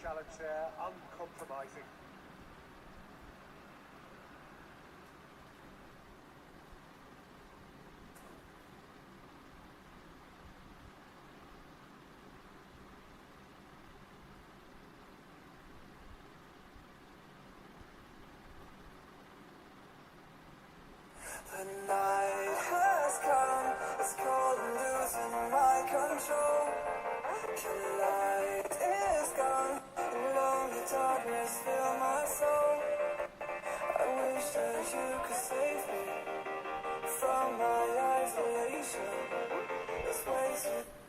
challenge there, uncompromising. The night has come, it's cold and losing my control. Your light is gone, and lonely darkness fill my soul. I wish that you could save me from my isolation. This way to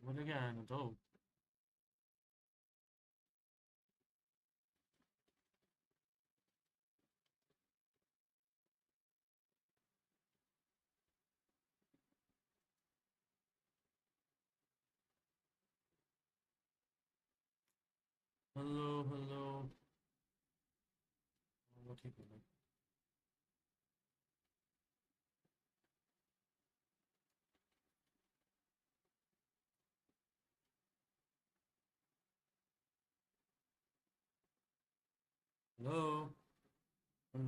What again? Oh. Hello, hello. What are you doing? Hello. Hello.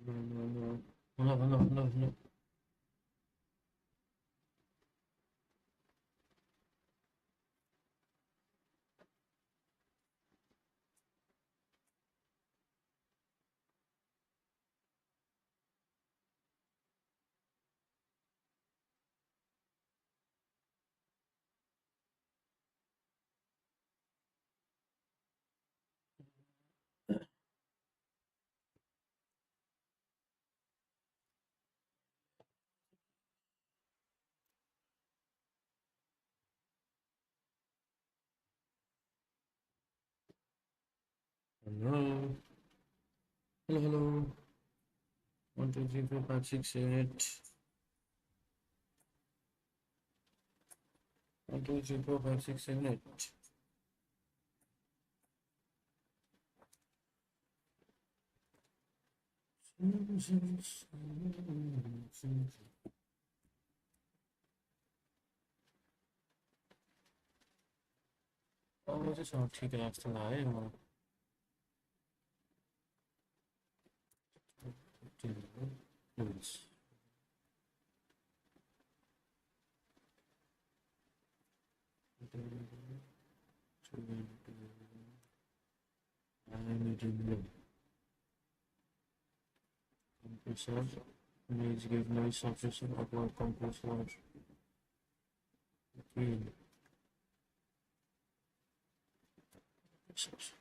Hello, hello, hello, hello, hello. Hello. Hello, hello. 1, 2, 3, 4, 5, 6, 7, 8. 1, 2, 3, 4, 5, 6, 7, 8. 这场踢给阿斯莱吗？对，对不起。这边compressor needs give no sufficient upward compressor between compressors.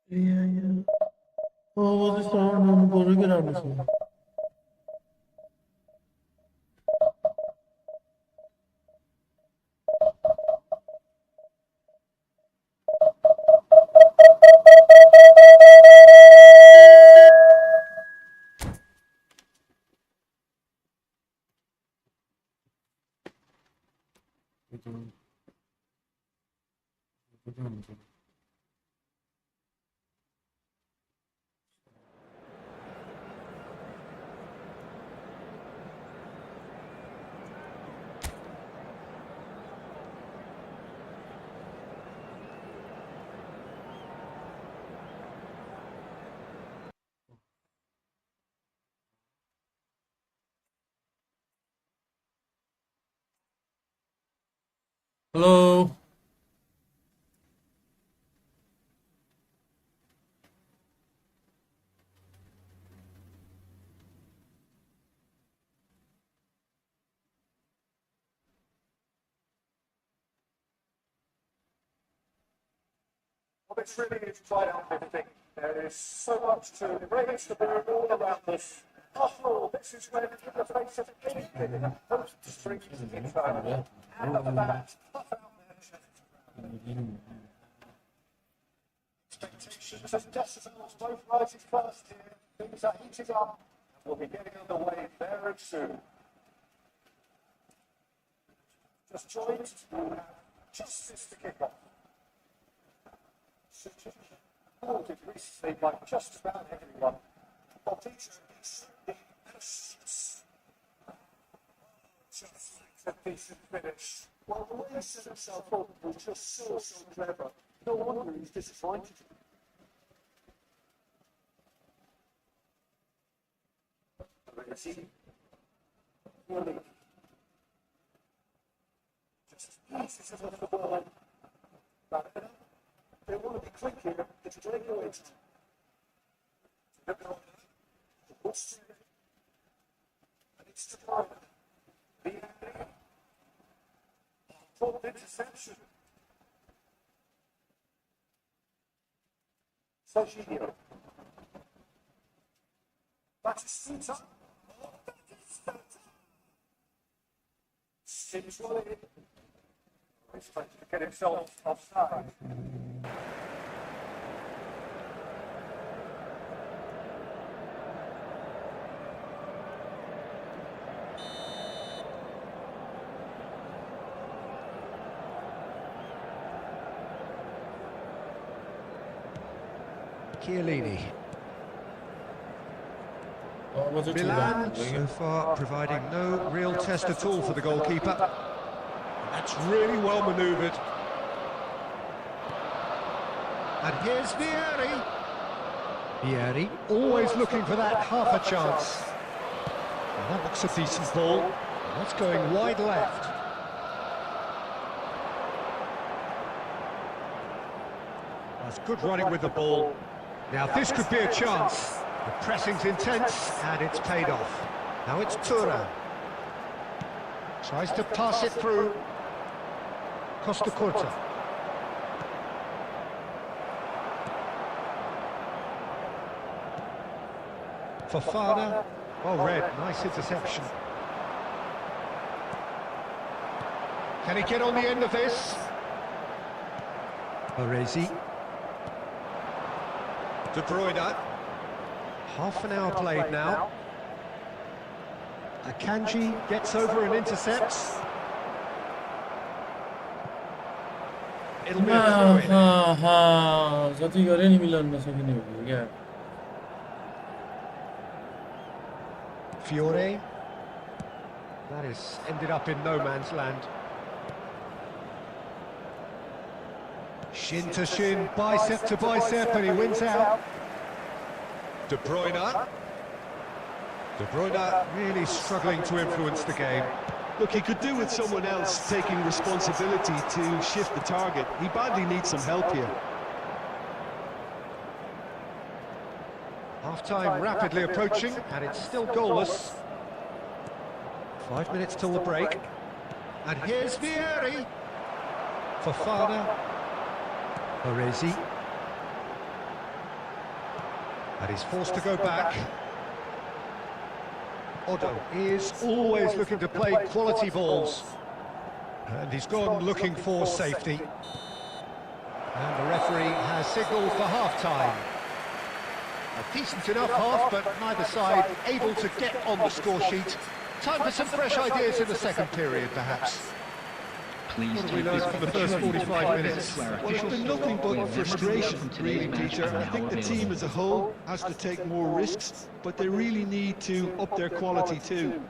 Yeah. Oh, this one I'm going to get out of this. Hello. Well, this really is quite uplifting. There is so much to embrace the bird all around us. After all, this is when in the face of anything in the post-street intro, and at the back, puff out their chest. Expectations and decibels both rising fast here. Things are heating up, and we'll be getting underway very soon. Just joined, we'll have justice to kick off. Awarded recently by just about everyone. Well, these are extremely precious. Just like the decent finish. Well, the way he set himself up was just so clever. No wonder he's disappointed. Ability. Really. Just pieces of the ball. But they want to be quick here. It's a great waste. And it's the driver. The enemy. Full interception. Serginho. Batistuta. Batistuta. Seems well in. He's trying to get himself offside. Chiellini. Oh, was it too Milan long? so far providing no real test at all for the goalkeeper. That's really well manoeuvred. And here's Vieri. Vieri always looking for that half a chance. And that looks a decent ball. And that's going wide left. That's good running with the ball. Now this could be a chance. The pressing's intense and it's paid off. Now it's Tura. Tries to pass it through. Costa Curta. Fofana. Oh, red. Nice interception. Can he get on the end of this? Baresi. De Bruyne. Half an hour played now. Akanji gets over and intercepts. It'll be a throw-in. जति गरे नि मिलाउन नसकिने हो क्या Fiore. That is ended up in no man's land. Shin to shin, bicep to bicep, and he wins out. De Bruyne. De Bruyne really struggling to influence the game. Look, he could do with someone else taking responsibility to shift the target. He badly needs some help here. Half-time rapidly approaching, and it's still goalless. 5 minutes till the break. And here's Vieri. Fofana. Baresi. And he's forced to go back. Odo is always looking to play quality balls. And he's gone looking for safety. And the referee has signalled for half-time. A decent enough half, but neither side able to get on the score sheet. Time for some fresh ideas in the second period, perhaps. Please What have we learned from the first 45 minutes? Well, it's been nothing but frustration, really, Peter. I think the team as a whole has to take more risks, but they really need to up their quality too.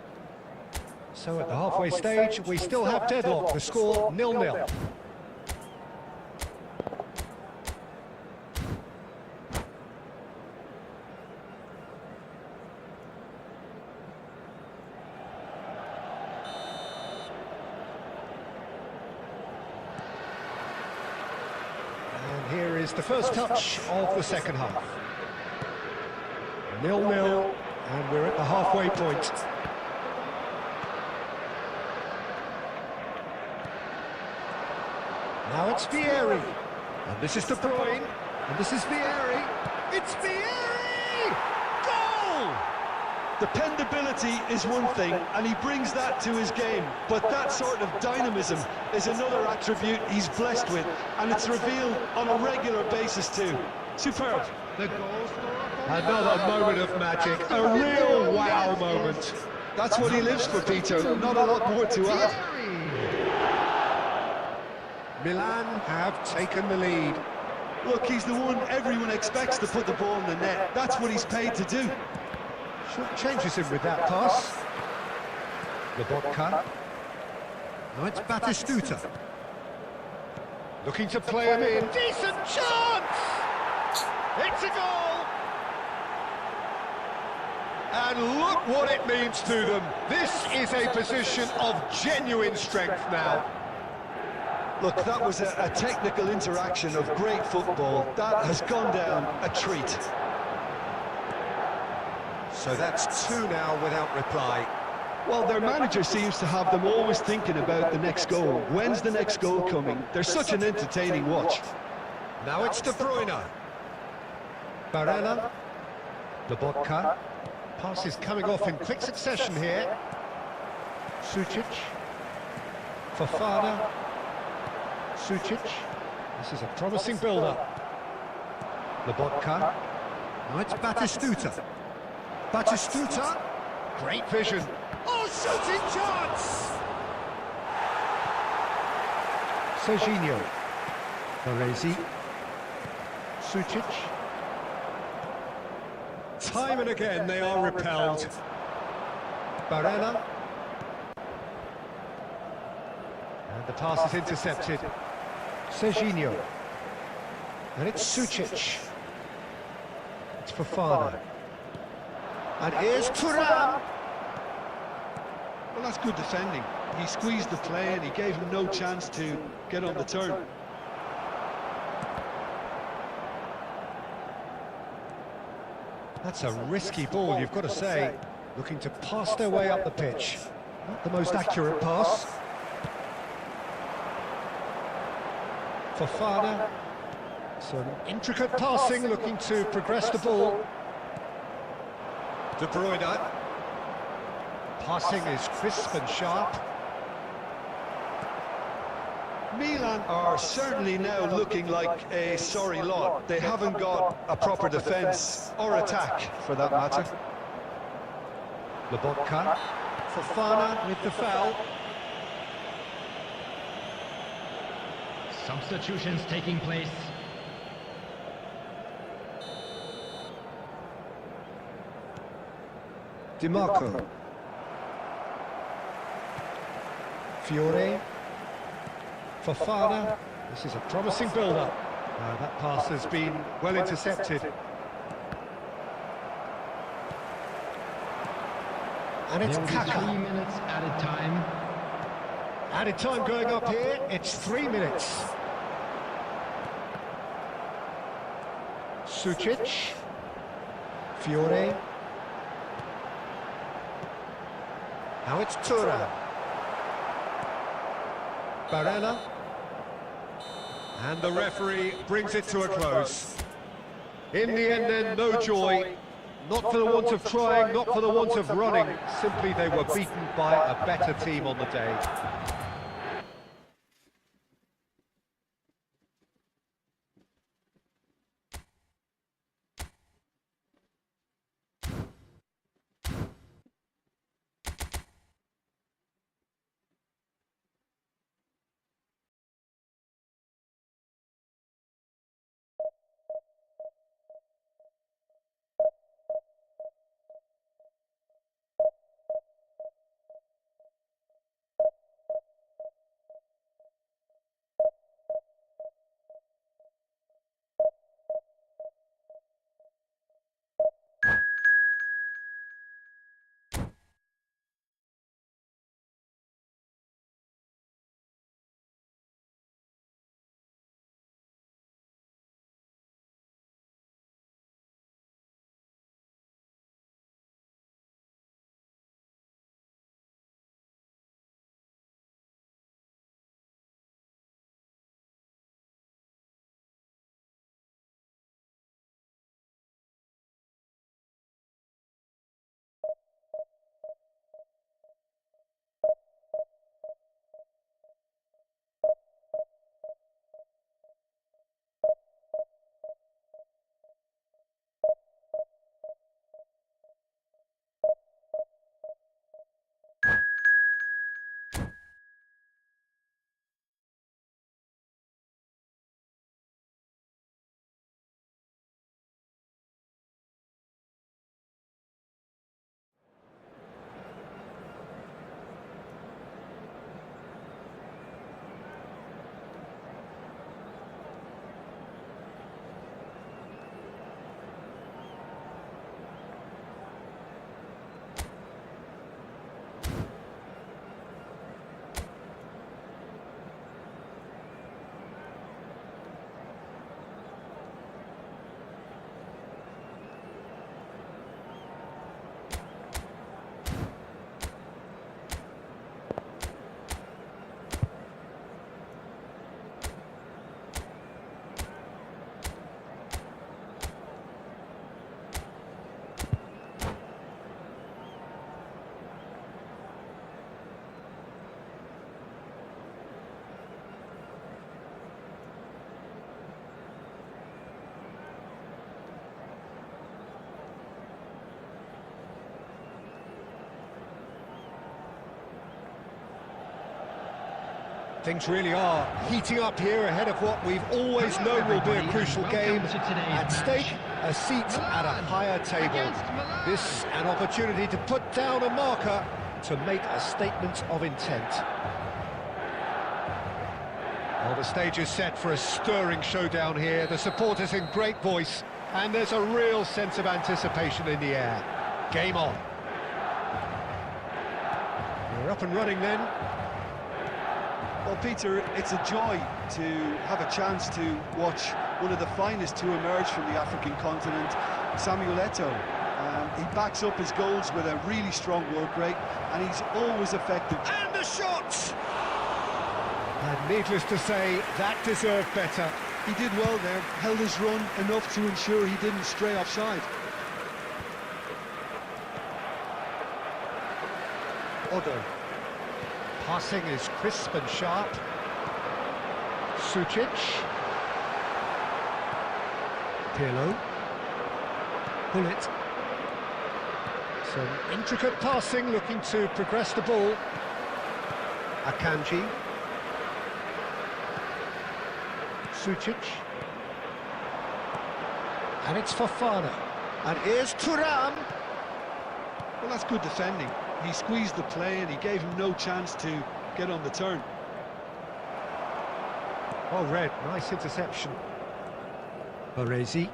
So at the halfway stage, we still have deadlock. The score 0-0. And here is the first touch of the second half. 0-0, and we're at the halfway point. Now it's Vieri, and this is De Bruyne, and this is Vieri. It's Vieri! Goal! Dependability is one thing, and he brings that to his game, but that sort of dynamism is another attribute he's blessed with, and it's revealed on a regular basis too. Superb. The goal scorer. Another moment of magic, a real wow moment. That's what he lives for, Peter. Not a lot more to add. Milan have taken the lead. Look, he's the one everyone expects to put the ball in the net. That's what he's paid to do. Changes him with that pass. Lobotka. Now it's Batistuta. Looking to play him in. Decent chance! It's a goal! And look what it means to them. This is a position of genuine strength now. Look, that was a technical interaction of great football. That has gone down a treat. So that's two now without reply. Well, their manager seems to have them always thinking about the next goal. When's the next goal coming? They're such an entertaining watch. Now it's De Bruyne. Barella. Lobotka. Pass is coming off in quick succession here. Sucic. Fofana. Sucic. This is a promising build-up. Lobotka. Now it's Batistuta. Batistuta. Great vision. Oh, shooting chance! Serginho. Baresi. Sucic. Time and again they are repelled. Barella. And the pass is intercepted. Serginho. And it's Sucic. It's Fofana. And here's Thuram. Well, that's good defending. He squeezed the play and he gave him no chance to get on the turn. That's a risky ball, you've got to say. Looking to pass their way up the pitch. Not the most accurate pass. Fofana. Some intricate passing, looking to progress the ball. De Bruyne. Passing is crisp and sharp. Milan are certainly now looking like a sorry lot. They haven't got a proper defence or attack, for that matter. Lobotka. Fofana with the foul. Substitutions taking place. Di Marco. Fiore. Fofana. This is a promising build-up. That pass has been well intercepted. And it's There will be 3 Kaka. minutes added time. Added time going up here, it's 3 minutes. Sucic. Fiore. Now it's Thuram. Barella. And the referee brings it to a close. In the end then, no joy. Not for the want of trying, not for the want of running. Simply they were beaten by a better team on the day. Things really are heating up here ahead of what we've always known will be a crucial game. At stake, a seat at a higher table. This an opportunity to put down a marker to make a statement of intent. Well, the stage is set for a stirring showdown here. The supporters in great voice, and there's a real sense of anticipation in the air. Game on. We're up and running then. Well, Peter, it's a joy to have a chance to watch one of the finest to emerge from the African continent, Samuel Eto'o. He backs up his goals with a really strong work rate, and he's always effective. And the shot! And needless to say, that deserved better. He did well there, held his run enough to ensure he didn't stray offside. Odo. Passing is crisp and sharp. Sucic. Pirlo. Bullet. Some intricate passing, looking to progress the ball. Akanji. Sucic. And it's Fofana. And here's Thuram. Well, that's good defending. He squeezed the play and he gave him no chance to get on the turn. Oh, Red, nice interception. Baresi.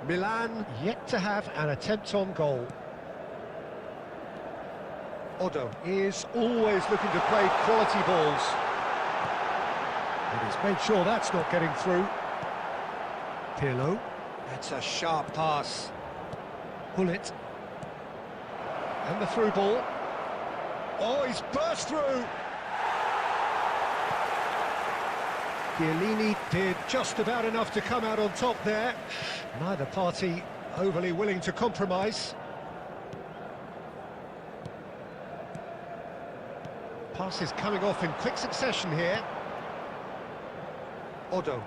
Milan yet to have an attempt on goal. Odo is always looking to play quality balls. And he's made sure that's not getting through. Pirlo. That's a sharp pass. Bullet. And the through ball. Oh, he's burst through. Chiellini did just about enough to come out on top there. Neither party overly willing to compromise. Passes coming off in quick succession here. Odo.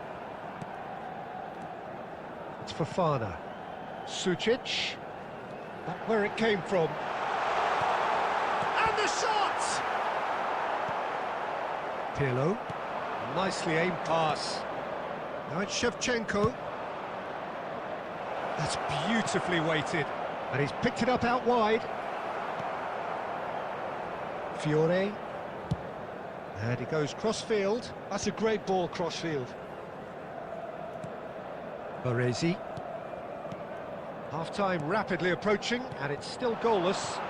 It's Fofana. Sucic. Not where it came from. And the shot! Pirlo. Nicely aimed pass. Now it's Shevchenko. That's beautifully weighted. And he's picked it up out wide. Fiore. And he goes cross-field. That's a great ball cross-field. Baresi. Half-time rapidly approaching, and it's still goalless.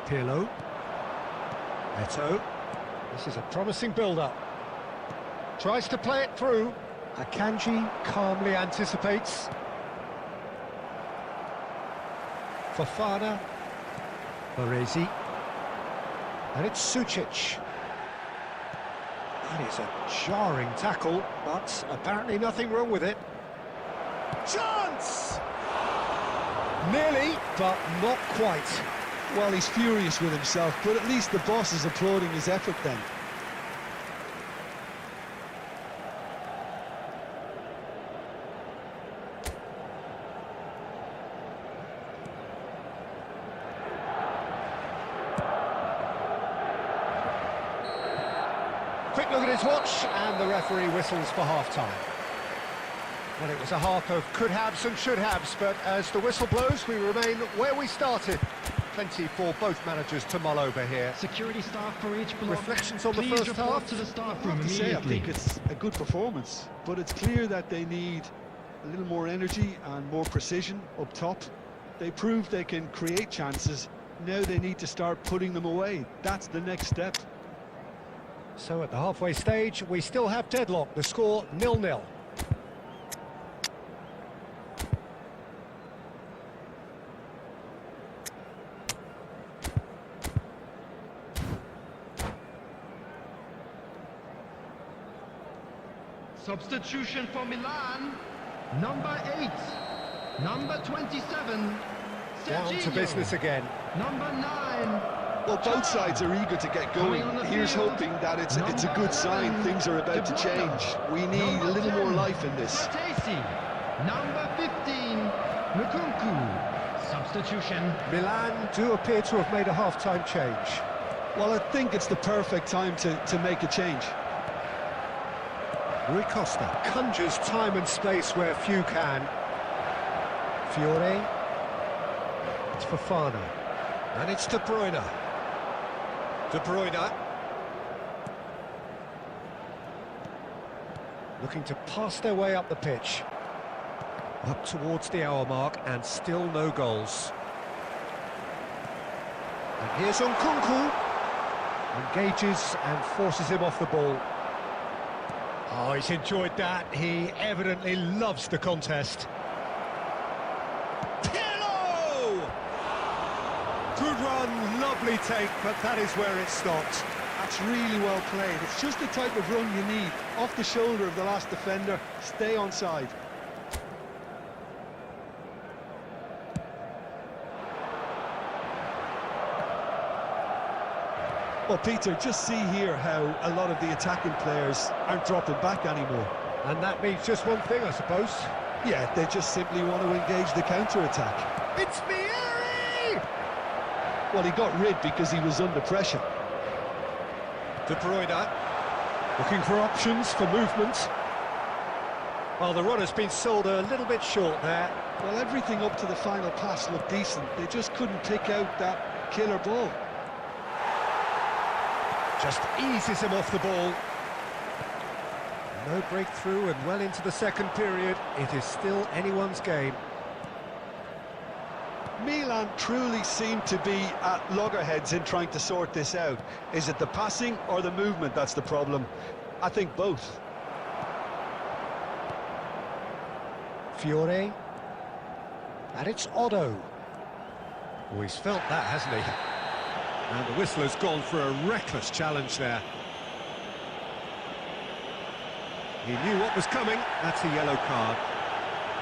Pirlo. Eto'o. This is a promising build-up. Tries to play it through. Akanji calmly anticipates. Fofana. Baresi. And it's Sucic. That is a jarring tackle, but apparently nothing wrong with it. Chance! Nearly, but not quite. Well, he's furious with himself, but at least the boss is applauding his effort then. Quick look at his watch, and the referee whistles for half-time. Well, it was a half of could-haves and should-haves, but as the whistle blows, we remain where we started. Plenty for both managers to mull over here. Security staff for each block. Reflections on the Please first report half? to the staff I room have to say, I immediately. think it's a good performance, but it's clear that they need a little more energy and more precision up top. They proved they can create chances. Now they need to start putting them away. That's the next step. So at the halfway stage, we still have deadlock. The score 0-0. Substitution for Milan. Number 8. Number 27. Down to Serginho. business again. Number 9. Well, both sides are eager to get going. Here's hoping that it's a good sign. Things are about to change. We need a little more life in this. Matesi. Number 15. Nkunku. Substitution. Milan do appear to have made a half-time change. Well, I think it's the perfect time to make a change. Rui Costa conjures time and space where few can. Fiore. It's Fofana. And it's De Bruyne. De Bruyne. Looking to pass their way up the pitch. Up towards the hour mark and still no goals. And here's Nkunku. Engages and forces him off the ball. Oh, he's enjoyed that. He evidently loves the contest. Pirlo! Good run, lovely take, but that is where it stopped. That's really well played. It's just the type of run you need. Off the shoulder of the last defender, stay onside. Well, Peter, just see here how a lot of the attacking players aren't dropping back anymore. And that means just one thing, I suppose. Yeah, they just simply want to engage the counter-attack. It's Fiore! Well, he got rid because he was under pressure. De Bruyne, looking for options for movement. Well, the run has been sold a little bit short there. Well, everything up to the final pass looked decent. They just couldn't pick out that killer ball. Just eases him off the ball. No breakthrough and well into the second period. It is still anyone's game. Milan truly seem to be at loggerheads in trying to sort this out. Is it the passing or the movement that's the problem? I think both. Fiore. And it's Otto. Oh, he's felt that, hasn't he? And the whistler's gone for a reckless challenge there. He knew what was coming. That's a yellow card.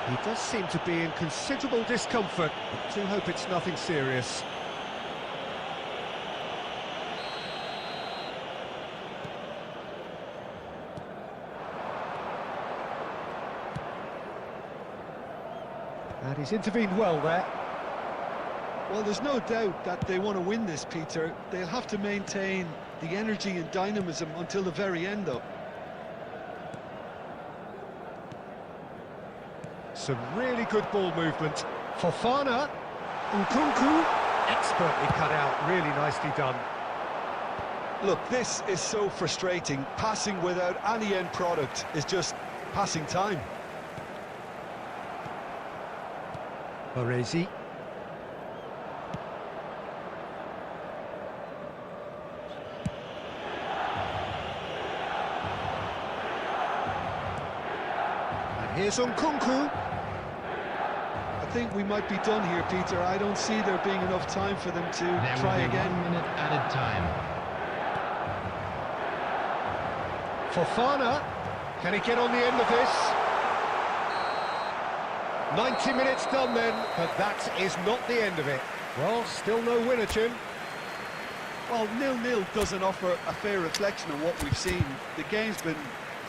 He does seem to be in considerable discomfort, but do hope it's nothing serious. And he's intervened well there. Well, there's no doubt that they want to win this, Peter. They'll have to maintain the energy and dynamism until the very end, though. Some really good ball movement. Fofana. Nkunku. Expertly cut out. Really nicely done. Look, this is so frustrating. Passing without any end product is just passing time. Baresi. Here's Nkunku. I think we might be done here, Peter. I don't see there being enough time for them to try again. 1 minute added time. Fofana. Can he get on the end of this? 90 minutes done then, but that is not the end of it. Well, still no winner, Jim. Well, 0-0 doesn't offer a fair reflection of what we've seen. The game's been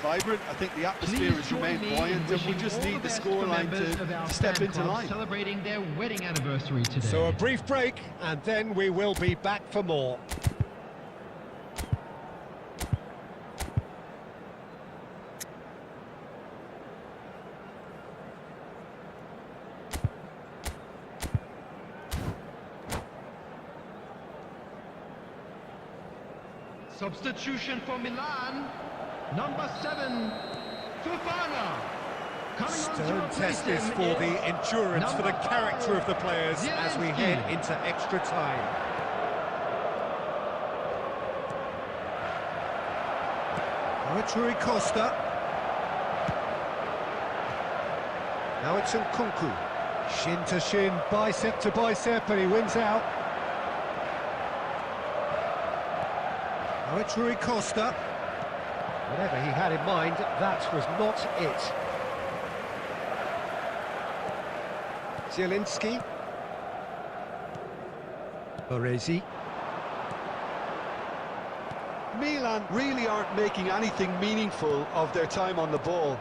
vibrant. I think the atmosphere has remained buoyant, and we just need the scoreline to step into line. Celebrating their wedding anniversary today. So a brief break, and then we will be back for more. Substitution for Milan, number 7, Fofana. Coming on to Stern replace test this him for is the endurance, for the number character of the players as we Zielinski. head into extra time. Now it's Rui Costa. Now it's Nkunku. Shin to shin, bicep to bicep, and he wins out. Now it's Rui Costa. Whatever he had in mind, that was not it. Zielinski. Baresi. Milan really aren't making anything meaningful of their time on the ball.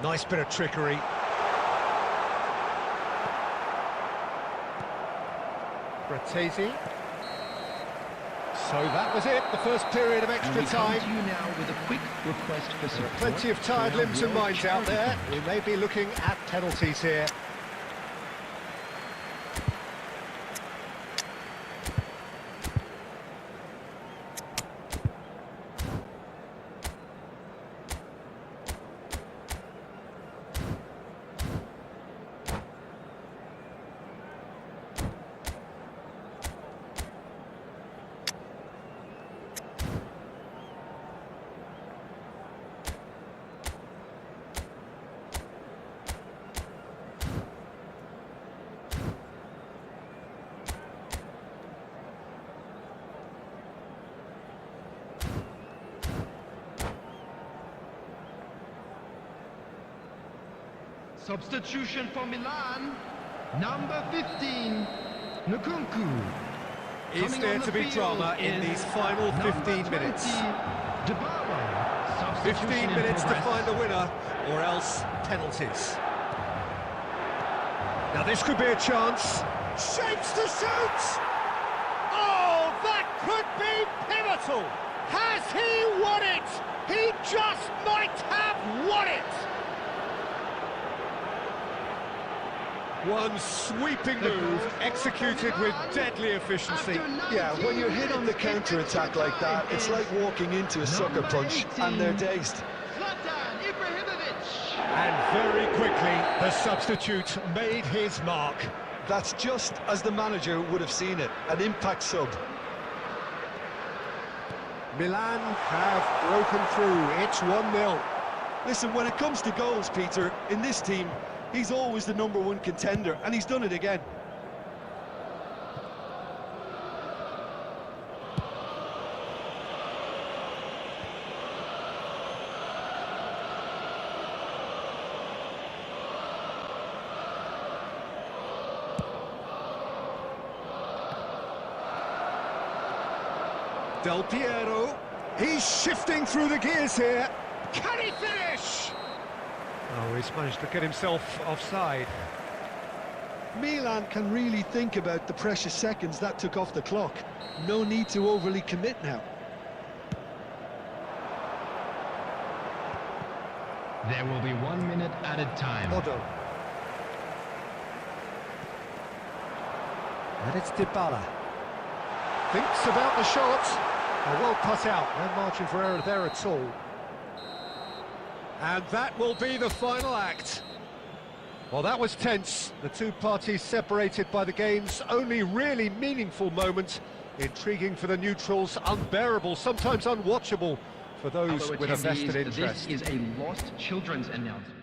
Nice bit of trickery. Fratesi. So that was it, the first period of And extra we come time. to you now with a quick request for support. Plenty of tired for our limbs and World minds out Charity there. Fund. We may be looking at penalties here. Substitution for Milan, number 15, Nkunku. Is Coming there on the to be field drama in is these final number 15 20, minutes? Dybala. 15 Substitution in minutes to progress. find the winner, or else penalties. Now this could be a chance. Shapes to shoot! Oh, that could be pivotal! Has he won it? He just might have won it! One sweeping move, executed with deadly efficiency. Yeah, when you're hit on the counter-attack like that, it's like walking into a sucker punch and they're dazed. Zlatan Ibrahimovic. And very quickly, the substitute made his mark. That's just as the manager would have seen it, an impact sub. Milan have broken through, it's 1-0. Listen, when it comes to goals, Peter, in this team, he's always the #1 contender, and he's done it again. Del Piero, he's shifting through the gears here. Can he finish? Oh, he's managed to get himself offside. Milan can really think about the precious seconds that took off the clock. No need to overly commit now. There will be 1 minute added time. Odo. And it's Dybala. Thinks about the shot. Oh, well cut out, no margin for error there at all. And that will be the final act. Well, that was tense. The two parties separated by the game's only really meaningful moment. Intriguing for the neutrals, unbearable, sometimes unwatchable for those Although with a vested attendees, interest. This is a lost children's announcement.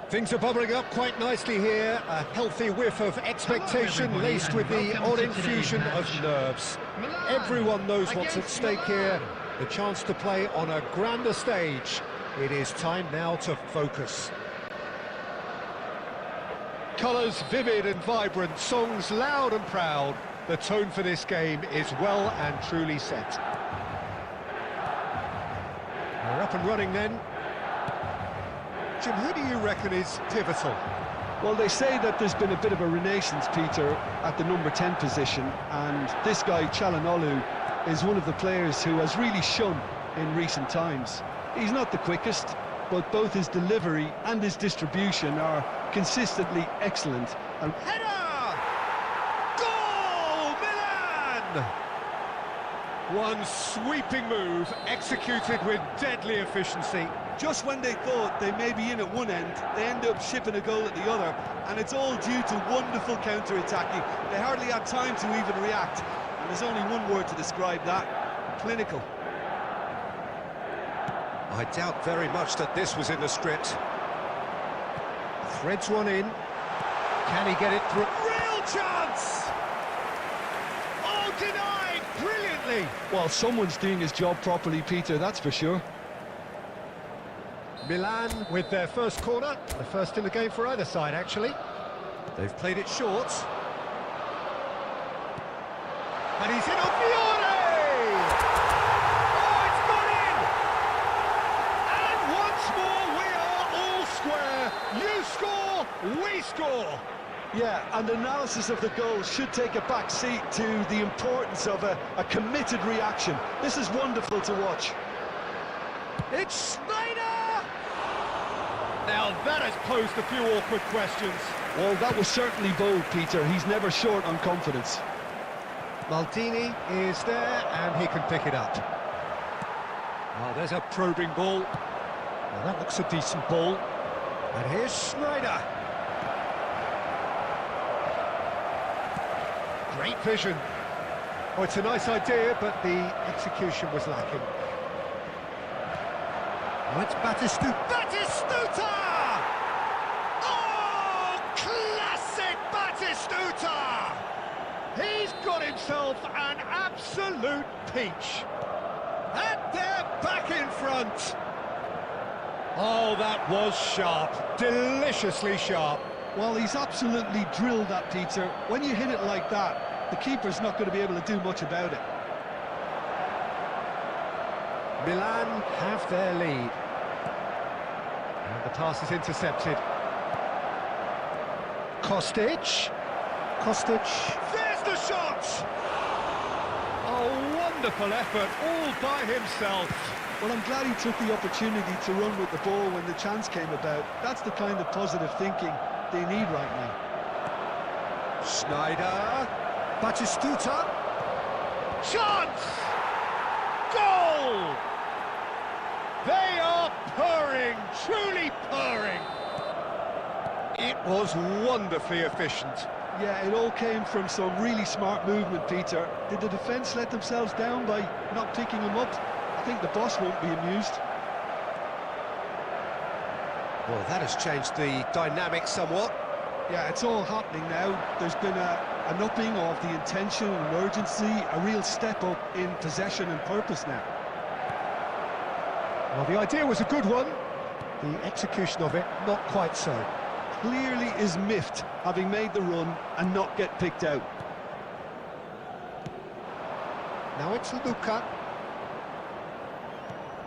Things are bubbling up quite nicely here. A healthy whiff of expectation laced with the odd infusion of nerves. Everyone knows what's at stake here. The chance to play on a grander stage. It is time now to focus. Colours vivid and vibrant, songs loud and proud. The tone for this game is well and truly set. We're up and running then. Jim, who do you reckon is pivotal? Well, they say that there's been a bit of a renaissance, Peter, at the number 10 position, and this guy, Çalhanoğlu, is one of the players who has really shone in recent times. He's not the quickest, but both his delivery and his distribution are consistently excellent. And Header! Goal! Milan! One sweeping move, executed with deadly efficiency. just when they thought they may be in at one end, they end up shipping a goal at the other, and it's all due to wonderful counter-attacking. They hardly had time to even react, and there's only one word to describe that: clinical. I doubt very much that this was in the script. Threads one in. Can he get it through? Real chance! Oh, denied brilliantly! Well, someone's doing his job properly, Peter, that's for sure. Milan with their first corner, the first in the game for either side, actually. They've played it short. And he's in on Fiore! Oh, it's gone in! And once more, we are all square. You score, we score! Yeah, and analysis of the goal should take a back seat to the importance of a committed reaction. This is wonderful to watch. It's Snyder! Now that has posed a few awkward questions. Well, that was certainly bold, Peter. He's never short on confidence. Maldini is there, and he can pick it up. Oh, there's a probing ball. Well, that looks a decent ball. And here's Snyder. Great vision. Oh, it's a nice idea, but the execution was lacking. Oh, it's Batistuta! Oh, classic Batistuta! He's got himself an absolute peach. And they're back in front. Oh, that was sharp. Deliciously sharp. Well, he's absolutely drilled that, Peter. When you hit it like that, the keeper's not going to be able to do much about it. Milan have their lead. And the pass is intercepted. Kostic. There's the shot! A wonderful effort, all by himself. Well, I'm glad he took the opportunity to run with the ball when the chance came about. That's the kind of positive thinking they need right now. Snyder. Batistuta. Chance! Goal! They are purring, truly purring. It was wonderfully efficient. Yeah, it all came from some really smart movement, Peter. Did the defence let themselves down by not picking him up? I think the boss won't be amused. Well, that has changed the dynamic somewhat. Yeah, it's all happening now. There's been an upping of the intention and urgency, a real step up in possession and purpose now. Well, the idea was a good one. The execution of it, not quite so. Clearly is miffed, having made the run and not get picked out. Now it's Luka.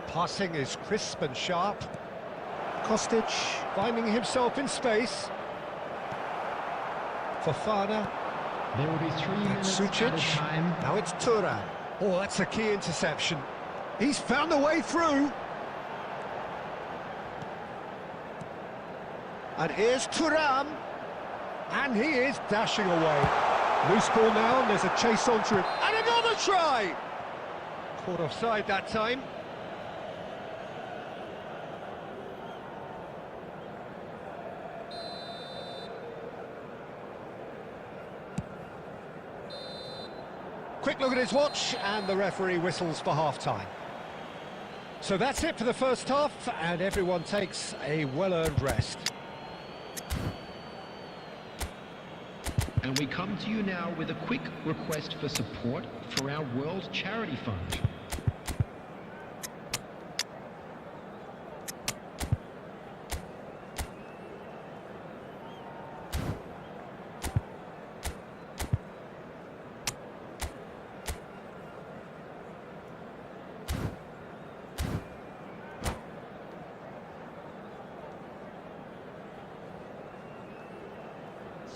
Passing is crisp and sharp. Kostic finding himself in space. Fofana. There will be 3 minutes at a time. Now it's Thuram. Oh, that's a key interception. He's found a way through. And here's Thuram. And he is dashing away. Loose ball now, and there's a chase onto him. And another try! Caught offside that time. Quick look at his watch, and the referee whistles for half-time. So that's it for the first half, and everyone takes a well-earned rest. And we come to you now with a quick request for support for our World Charity Fund.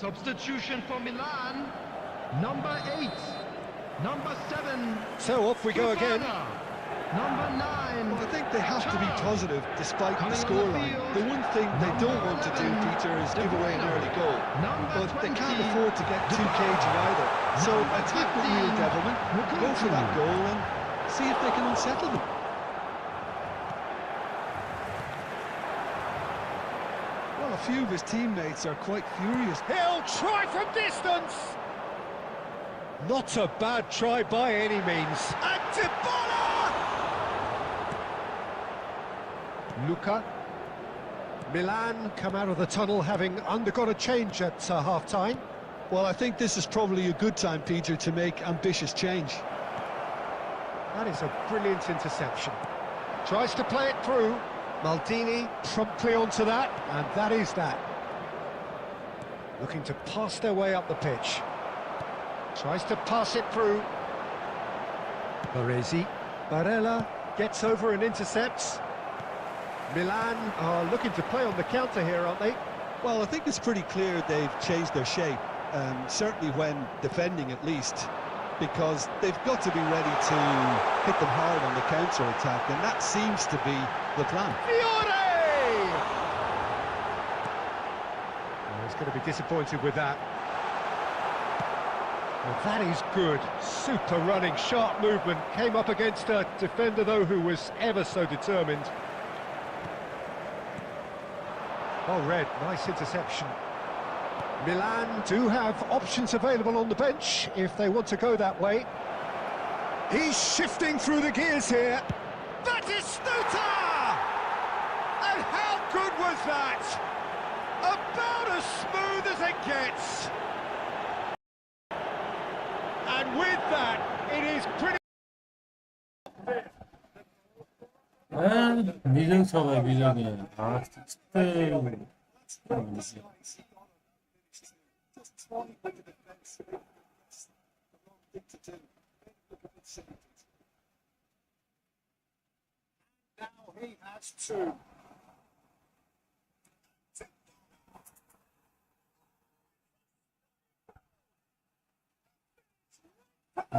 Substitution for Milan. Number 8. Number 7. So off we go again. Number 9. Well, I think they have to be positive despite the scoreline. The one thing they don't want to do, Peter, is give away an early goal. But they can't afford to get too cagey either. So attack with real devilment, go for that goal and see if they can unsettle them. Well, a few of his teammates are quite furious. He'll try from distance. Not a bad try by any means. And Dybala! Luka. Milan come out of the tunnel having undergone a change at half-time. Well, I think this is probably a good time, Peter, to make ambitious change. That is a brilliant interception. Tries to play it through. Maldini promptly onto that, and that is that. Looking to pass their way up the pitch. Tries to pass it through. Baresi. Barella gets over and intercepts. Milan are looking to play on the counter here, aren't they? Well, I think it's pretty clear they've changed their shape, certainly when defending at least, because they've got to be ready to hit them hard on the counter-attack, and that seems to be the plan. Fiore! Oh, he's going to be disappointed with that. Well, that is good. Super running, sharp movement. Came up against a defender, though, who was ever so determined. Well read, nice interception. Milan do have options available on the bench if they want to go that way. He's shifting through the gears here. That is Stuta! And how good was that? About as smooth as it gets. And with that, it is pretty... 미정 쳐봐, 미정이. 아, 진짜. Now he has two.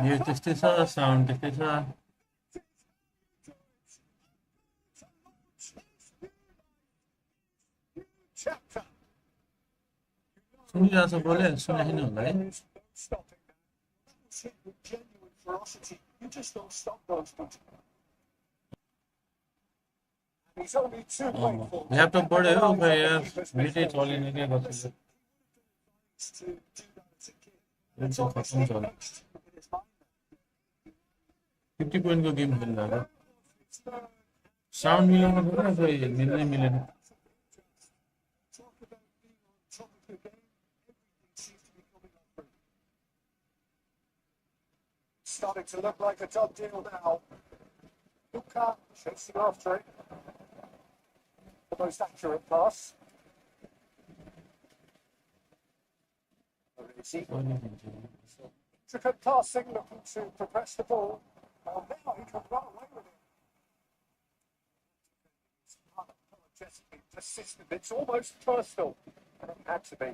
ये त्यस्तै छ sound त्यस्तै छ Chapter. सुनिरहेछ बोले सुनेको होला है Stopping now. That was hit with genuine ferocity. You just don't stop those people. And he's only too grateful. Laptop बढ्यो हो खै यार मिटै चलेन के गर्छ To do that again. हुन्छ खत्म छ 50 पोइन्टको गेम खेल्दा साउन्ड मिलाउनु पर्यो खै मिल्नै मिलेन Talk about being on top of the game. Everything seems to be coming up through. Starting to look like a done deal now. Luka chasing after it. The most accurate pass. Intricate passing, looking to progress the ball. Well, now he can run away with it. It's unapologetically persistent. It's almost personal, and it had to be.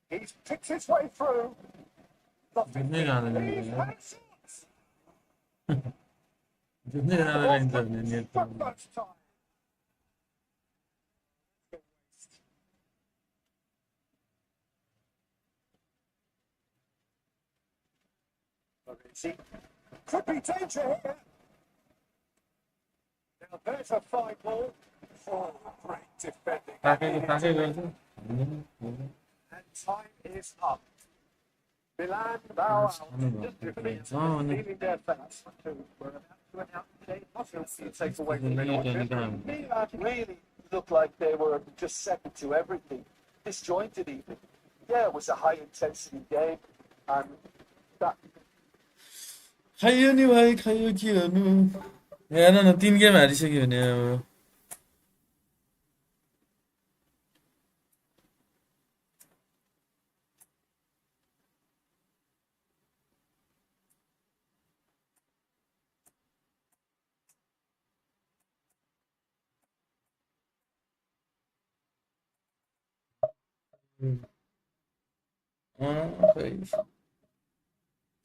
He's picked his way through. Nothing. Didn't he, Alan? He's had shots. जुनै राम्रै गर्ने net For first time. Could be danger here. Now there's a fine ball. Oh, great defending. ताकै गर्छ And time is up. Milan now out. Feeling their fans who were about to announce the game. Not to take away from the Milan really looked like they were just second to everything. disjointed even. Yeah, it was a high intensity game, and that खाइयो नि भाइ खाइयो के गर्नु हेर न 3 game हारिसक्यो भने अब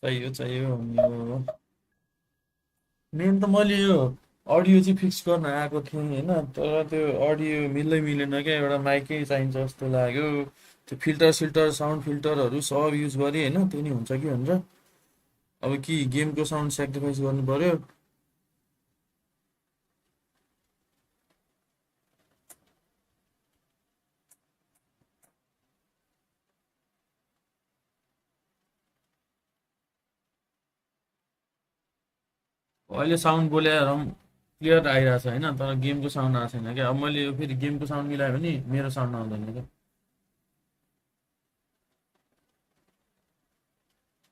खै चाहियो यो मेन त मैले यो अडियो चाहिँ फिक्स गर्न आएको थिएँ होइन तर त्यो अडियो मिल्दैन क्या एउटा माइकै चाहिन्छ जस्तो लाग्यो त्यो फिल्टर साउन्ड फिल्टरहरू सब युज गरेँ होइन त्यो नि हुन्छ कि भनेर अब कि गेमको साउन्ड सेक्रिफाइस गर्नु पर्यो अहिले साउन्ड बोलाएर क्लियर आइरहेको छ होइन तर गेमको साउन्ड आएको छैन क्या अब मैले यो फेरि गेमको साउन्ड मिलायो भने मेरो साउन्ड आउँदैन क्या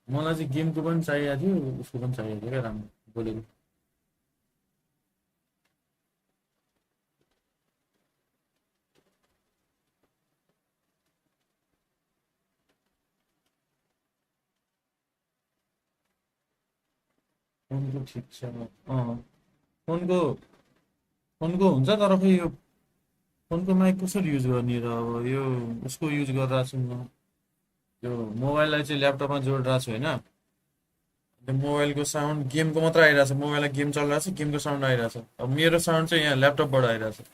मलाई चाहिँ गेमको पनि चाहिएको थियो उसको पनि चाहिएको थियो क्या राम्रो बोलेको फोनको ठिक छ फोनको फोनको हुन्छ तर खै यो फोनको माइक कसरी युज गर्ने र अब यो उसको युज गरिरहेको छु म यो मोबाइललाई चाहिँ ल्यापटपमा जोडिरहेको छु होइन त्यो मोबाइलको साउन्ड गेमको मात्र आइरहेको छ मोबाइलमा गेम चलिरहेको छ गेमको साउन्ड आइरहेको छ अब मेरो साउन्ड चाहिँ यहाँ ल्यापटपबाट आइरहेको छ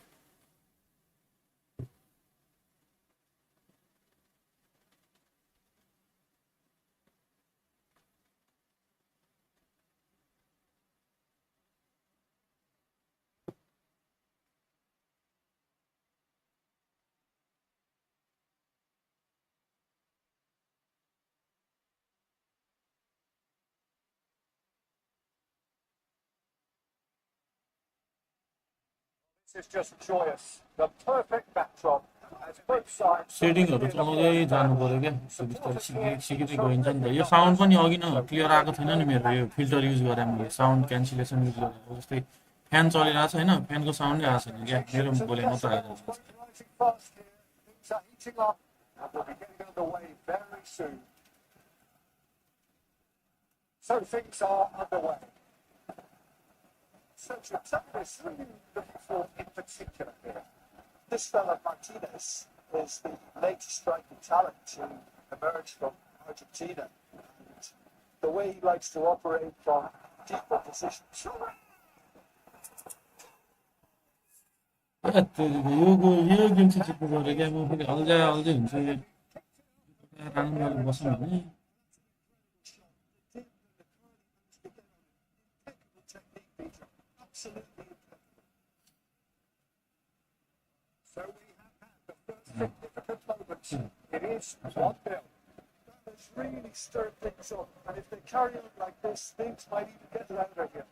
this is just joyous. The perfect backdrop as both sides. सेटिङहरू चलाउँदै जानु पऱ्यो क्या बिस्तारै सिकिँदै गइन्छ नि त यो साउन्ड पनि अघि न क्लियर आएको थिएन नि मेरो यो फिल्टर युज गरेँ मैले साउन्ड क्यान्सलेसन युज गरेँ जस्तै फ्यान चलिरहेको छ होइन फ्यानको साउन्डै आएको छैन क्या मेरो बोले मात्र आइरहेको छ Rising fast here. Things are heating up and we'll be getting underway very soon. So things are underway. So Travis, who are you looking for in particular here? This fella Martinez is the latest striking talent to emerge from Argentina. And the way he likes to operate from deeper positions. Yo game चाहिँ जित्नु पऱ्यो क्या म फेरि अल्झै हुन्छ राम्रो बस्नु भने Absolutely. So we have had the first significant moment. It is 1-0. That has really stirred things up. And if they carry on like this, things might even get louder here.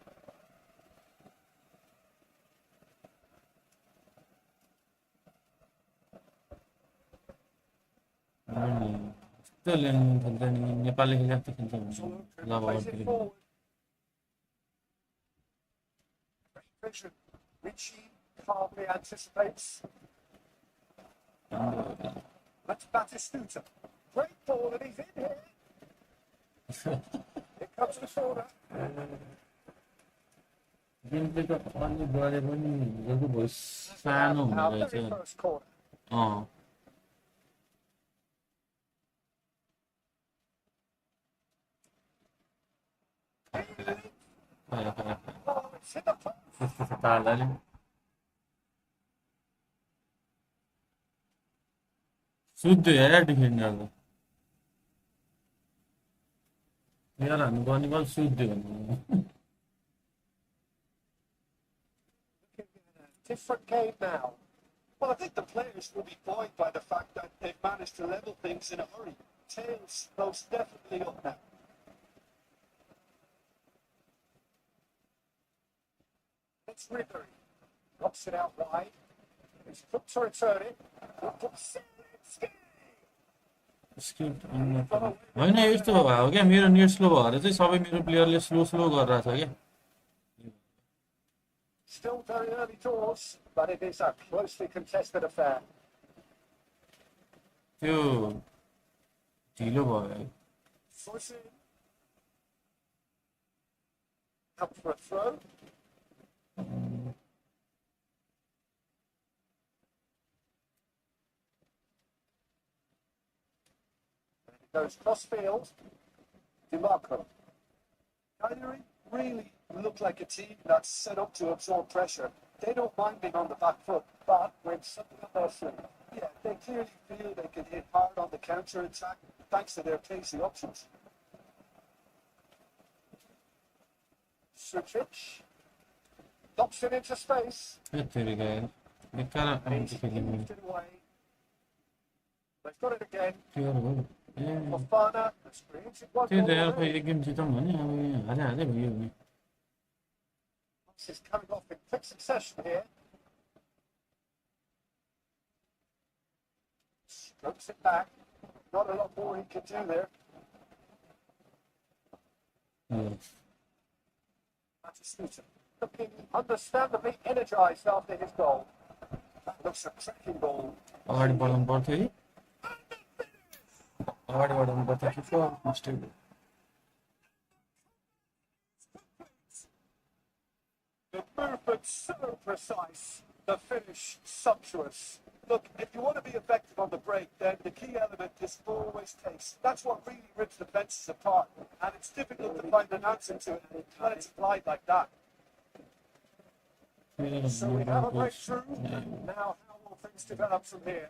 यस्तो ल्याउनु खेल्छ नि नेपालले खेले जस्तो खेल्छ भने ल Facing forward. Vision. Richie calmly anticipates. That's Batistuta. Great ball and he's in here. Here comes the corner. Game play त अलि गरे पनि जस्तो भयो सानो हुँदो Our रहेछ very first corner. Oh, it's hit the post. त्यस्तो तालले शुद्ध हेर डिफेन्डर यार हान्नु पर्ने बल शुद्ध भन्नु Different game now. Well, I think the players will be buoyed by the fact that they've managed to level things in a hurry. Tails most definitely up now. It's Ribery. Drops it out wide. His foot to return it. Save it. Script होइन यस्तो भयो क्या मेरो net slow भएर चाहिँ सबै मेरो प्लेयरले slow slow गरिरहेछ क्या Still very early doors, but it is a closely contested affair. त्यो ढिलो भयो Forcing up for a throw. Goes cross field. DeMarco. Cagliari really look like a team that's set up to absorb pressure. They don't mind being on the back foot, but when something up their sleeve, yeah, they clearly feel they can hit hard on the counter attack thanks to their pacey options. Sucic. Knocks it into space. यत्तिकै बेकार आउँछ खेल्नु Moved it away. They've got it again. Player हो Fofana. The screens. It was त्यो त यार all खोइ एक गेम जितौँ भने अब हालै हालै भयो नि This is coming off in quick succession here. Strokes it back. Not a lot more he can do there. Batisstuta looking understandably energized after his goal. That looks a cracking goal. अगाडि बढाउनु पर्थ्यो है अगाडि बढाउनु पर्थ्यो कि mistake The movement so precise, the finish sumptuous. Look, if you want to be effective on the break, then the key element is always pace. That's what really rips the fences apart, and it's difficult to find an answer to it when it's applied like that. So we have a breakthrough. Now, how will things develop from here?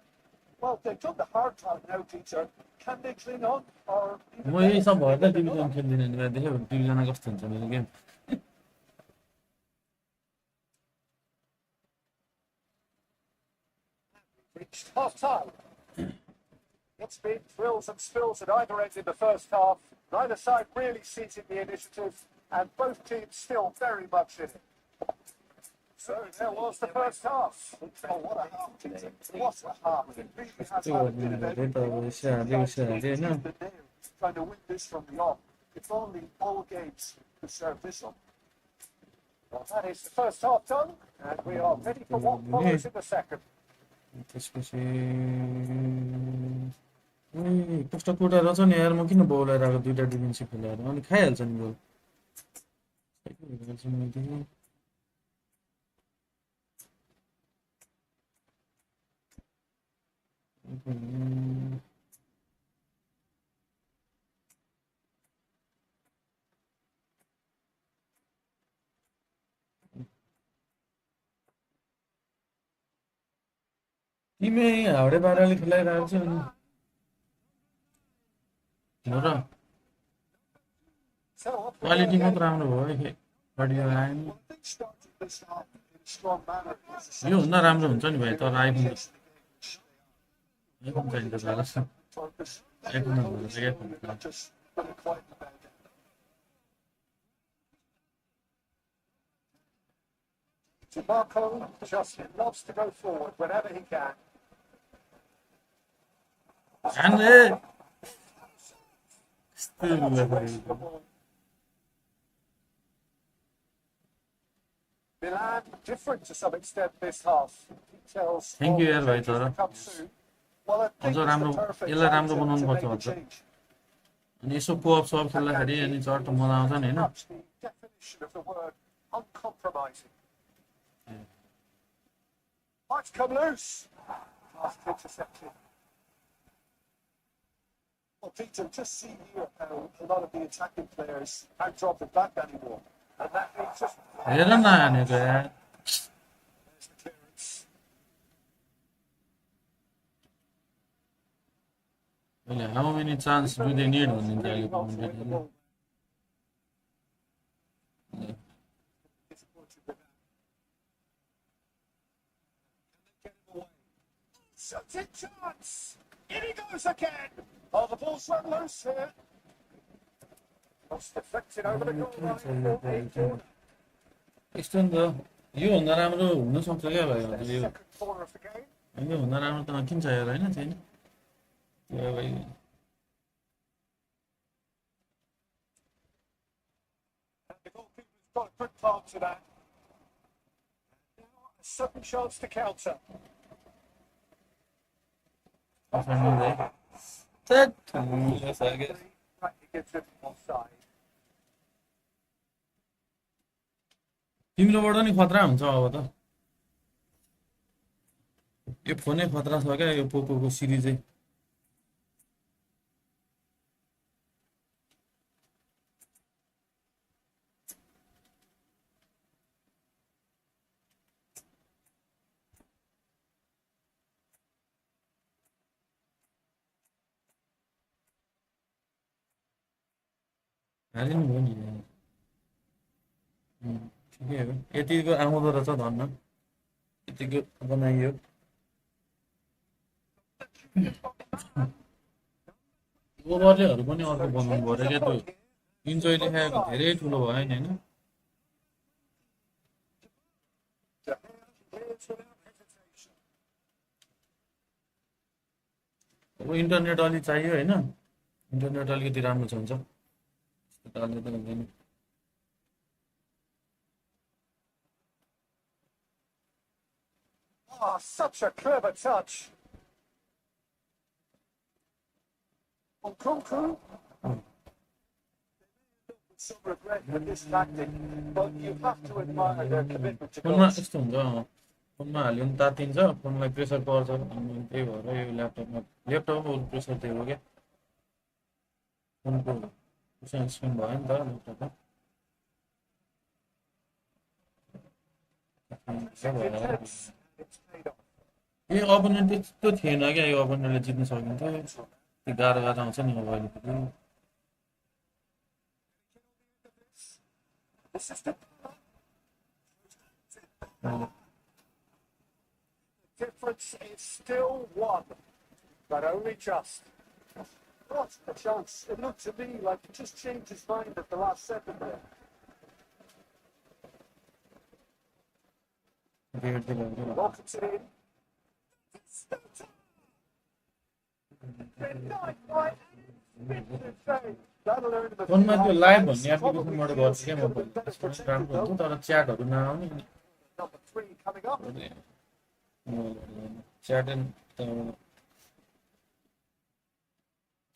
Well, they've done the hard part now, Peter. Can they cling on, or even म यही सब भएर त division खेल्दिनँ नि देख्यो डिभिजनमा कस्तो हुन्छ मेरो game Reached half time. It's been thrills and spills at either end in the first half. Neither side really seizing the initiative, and both teams still very much in it. So there was the first half. Oh, what a half, Peter. What a half. It really has had a bit of everything. Trying to win this from the off. If only all games could serve this on. Well, that is the first half done, and we are ready for what follows in the second. त्यसपछि कस्तो कुरा रहेछ नि यार म किन बोलाएर आएको दुईटा डिफेन्सिभ खेलाएर अनि खाइहाल्छ नि गोल तिमी हाउडे पाराले खेलाइरहेको छ अनि हो र क्वालिटी मात्र राम्रो भयो है बढिया आएन योभन्दा राम्रो हुन्छ नि भाइ तर आइफोन चाहिन्छ iPhone DeMarco just loves to go forward whenever he can. Milan different to some extent this half. Details Thank you, of the changes to come soon. Well, I think अझ it's राम्रो the perfect यसलाई राम्रो time बनाउनु to पर्छ make a भन्छ change. अनि यसो कोअप सब खेल्दाखेरि अनि चट्ट मजा आउँछ नि हैन Perhaps the definition of the word uncompromising. Might come loose. Last intercepted. Well, Peter, just see here how a lot of the attacking players aren't dropping back anymore. And that means just हेर न हानेको यार there's the clearance. अहिले how many chance do they need भनिन्छ अहिले Difficulty with that. Can they get him away? Such a chance! In he goes again! Oh, the ball's run loose here. Lost deflected over the goal line. यस्तो नि त योभन्दा राम्रो हुनसक्छ क्या भाइ यो Second corner of the game. योभन्दा राम्रो त किन चाहियो होइन छैन Yeah, भाई And the goalkeeper's got a good part to that. Now a sudden chance to counter. That yes, I guess. Right, he gives it offside. तिम्रोबाट नि खतरा हुन्छ अब त यो फोनै खतरा छ क्या यो पोकोको सिरिजै हालिनु भयो नि ठिकै हो यतिको आउँदो रहेछ धन्न यतिको बनाइयो ओभरलेहरू पनि अर्को बनाउनु पर्यो क्या त्यो इन्जोय लेखाएको धेरै ठुलो भयो नि होइन अब इन्टरनेट अलि चाहियो होइन इन्टरनेट अलिकति राम्रो छ हुन्छ त्यस्तो त हुँदैन Oh, such a clever touch. On Kunku. Some regret for this tactic, but you have to admire their commitment to फोनमा goals. यस्तो हुन्छ फोनमा हाल्यो भने तातिन्छ फोनलाई प्रेसर पर्छ अनि त्यही भएर यो ल्यापटपमा प्रेसर त्यही हो क्या फोनको स्क्रिन भयो नि त ल्यापटपमा Intense. It's paid off. Yo opponent त्यस्तो थिएन क्या यो अपोनेन्टले जित्न सकिन्थ्यो त्यो गाह्रो गाह्रो आउँछ नि अब अहिलेको This is the difference is still one, but only just. What a chance. It looked to me like he just changed his mind at the last second there. Welcomes it in. That'll earn him a फोनमा त्यो few live points. भन्ने एप्लिकेसनबाट गर्छु क्या म राम्रो हुन्थ्यो तर च्याटहरू नआउने Number 3 coming up.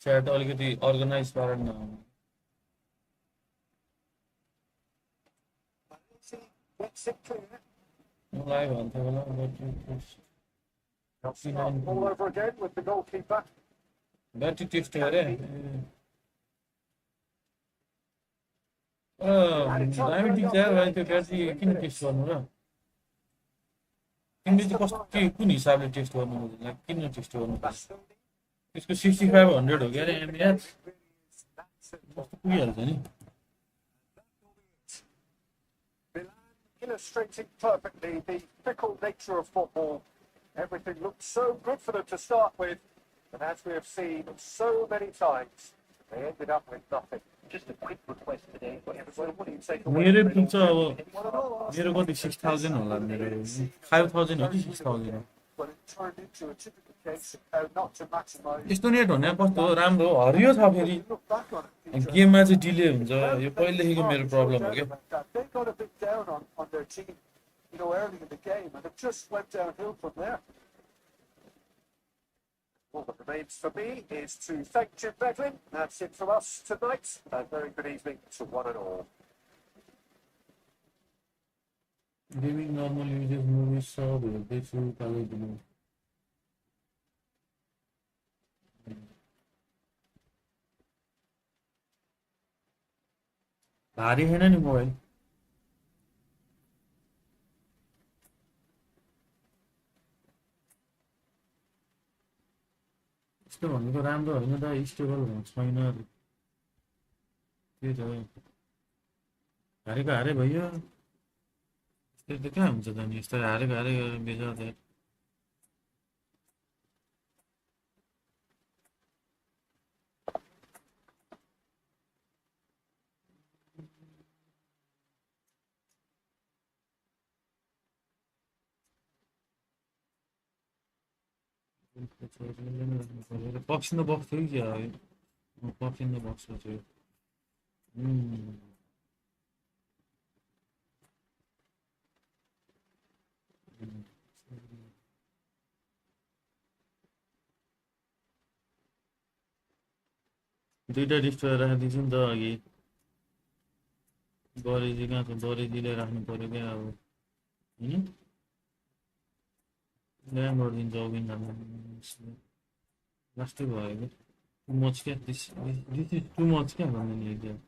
च्याट अलिकति अर्गनाइज पारेर नआउने Gets it clear. लाइभ हाल्थ्यो होला All over again with the goalkeeper. Battery test गरे दामी टिक्छ यार भाइ त्यो ब्याट्री किन टेस्ट गर्नु र तिमीले चाहिँ कस्तो कुन हिसाबले टेस्ट गर्नु किन टेस्ट गर्नु त्यसको 6500 हो क्या अरे एमएच कस्तो पुगिहाल्छ नि Illustrating perfectly the fickle nature of football. Everything looked so good for them to start with, and as we have seen so many times, they ended up with nothing. Just a quick request today for everyone. What do you say to मेरो पुग्छ अब मेरो कति 6000 होला मेरो 5000 हो कि 6000 हो But it turned into a typical case of how not to maximise. यस्तो नेट हुने कस्तो राम्रो हरियो छ फेरि Look back on it. गेममा चाहिँ डिले हुन्छ यो पहिलेदेखिको मेरो प्रब्लम हो क्या They got a bit down on their team, early in the game, and it just went downhill from there. All that remains for me is to thank Jim Beglin. That's it from us tonight. A very good evening to one and all. Gaming normal uses movies सब हेर्दैछु कालेबुङ भारी छैन नि mobile यस्तो भनेको राम्रो होइन त स्टेबल छैन त्यही त हारेको हारे भयो त्यो त कहाँ हुन्छ त नि यस्तो हारेको हारे बेचा त Box in the box थियो कि है box in the box थियो दुईटा डिस्ट्रोयर राखिदिन्छु नि त अघि बरेजी कहाँ छ बरेजीले राख्नु पर्यो क्या अब होइन ल्याम गरिदिन्छ अघि लास्टै भयो कि टु मच क्या दिस इज टु मच क्या भन्ने नि एकदम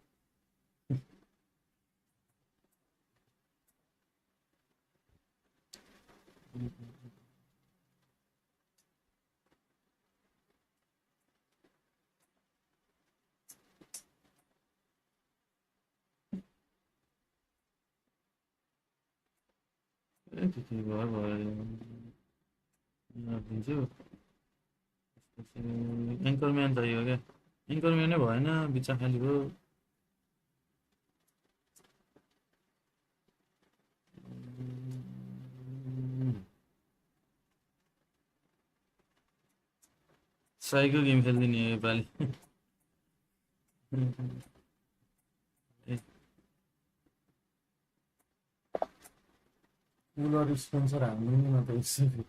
त्यति भयो भयो दिन्छु एङ्करम्यान चाहियो क्या एङ्करम्यानै भएन बिचा खाली भयो साइको गेम खेल्दिने हो योपालि कुलर स्पोन्सर हाल्नु नि त यसरी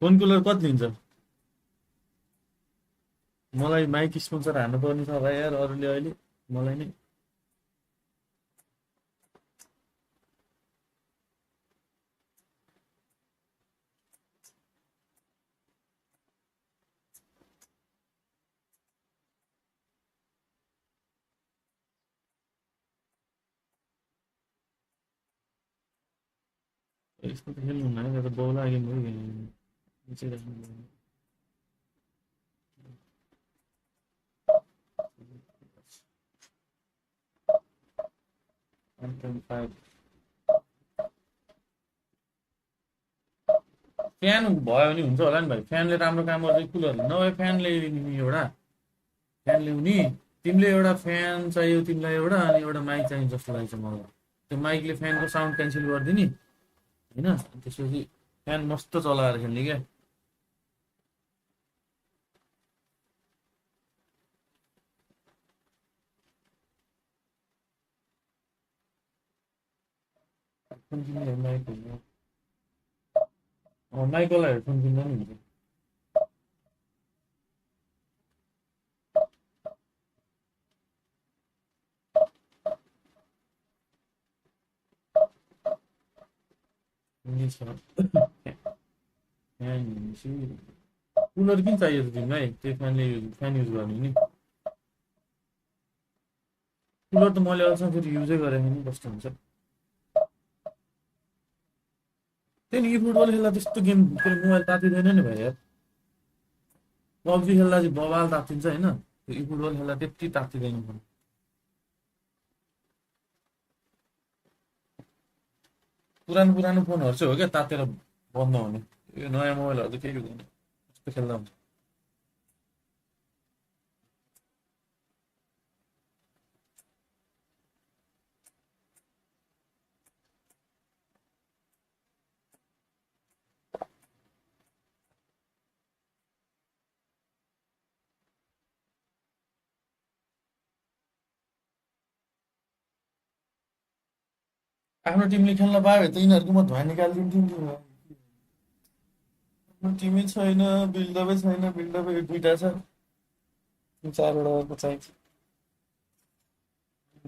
फोन कुलर कति लिन्छ मलाई माइक स्पोन्सर हाल्नु पर्ने छ भाइ यार अरूले अहिले मलाई नै यस्तो त खेल्नु हुन्न है त बौला गेम हो खेल्नु 1.5 फ्यान भयो भने हुन्छ होला नि भाइ फ्यानले राम्रो काम गर्छ कुलरले नभए फ्यान ल्याइदिने एउटा फ्यान ल्याउने तिमीले एउटा फ्यान चाहियो तिमीलाई एउटा अनि एउटा माइक चाहिन्छ जस्तो लाग्छ मलाई त्यो माइकले फ्यानको साउन्ड क्यान्सल गरिदिने हैन त्यसपछि फ्यान मस्त चलाएर खेल्ने क्या माइकवाला हेडफोन किन्दा नि हुन्छ कुलर किन चाहियो त तिमीलाई त्यो फ्यान युज गर्ने नि कुलर त मैले अहिलेसम्म फेरि युजै गरेको नि कस्तो हुन्छ त्यही नि फुटबल खेल्दा त्यस्तो गेम मोबाइल तातिँदैन नि भाइ यार पब्जी खेल्दा चाहिँ बबाल तातिन्छ होइन त्यो फुटबल खेल्दा त्यति तातिँदैन पुरानो फोनहरू चाहिँ हो क्या तातेर बन्द हुने यो नयाँ मोबाइलहरू त केही हुँदैन त्यस्तो खेल्दा हुन्छ आफ्नो टिमले खेल्न पायो भने त यिनीहरूको म धुवा निकालिदिन्थेँ नि आफ्नो टिमै छैन बिल्डअपै छैन बिल्डअपै दुईटा छ 4वटा अर्को चाहिन्छ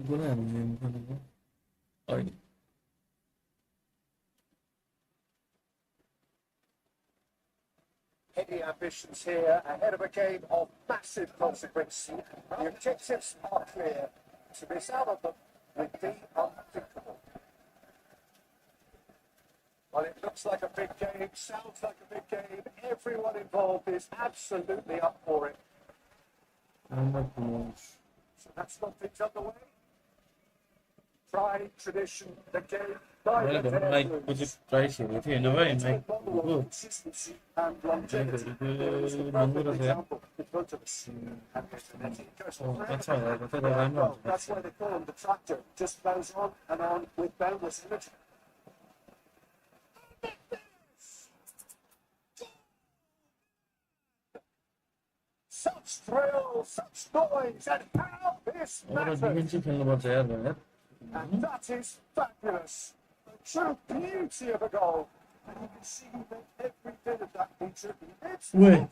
बोले हामीले अहिले Heady ambitions here ahead of a game of massive consequence. The objectives are clear: to miss out on them would be unthinkable. Well, it looks like a big game, sounds like a big game. Everyone involved is absolutely up for it. So that's got things underway. Pride, tradition, the game. माइकको चाहिँ price हेरेको थिएँ होइन भाइ माइकको Consistency and longevity. There was the perfect example in front of us. And it goes on forever. Well, that's why they call him the tractor. Just goes on and on with boundless energy. thrill, such noise, and how this एउटा matters. Defensive खेल्नुपर्छ यार भनेर And that is fabulous. A true beauty of a goal. And you can see that every bit of that feature. It's Wait.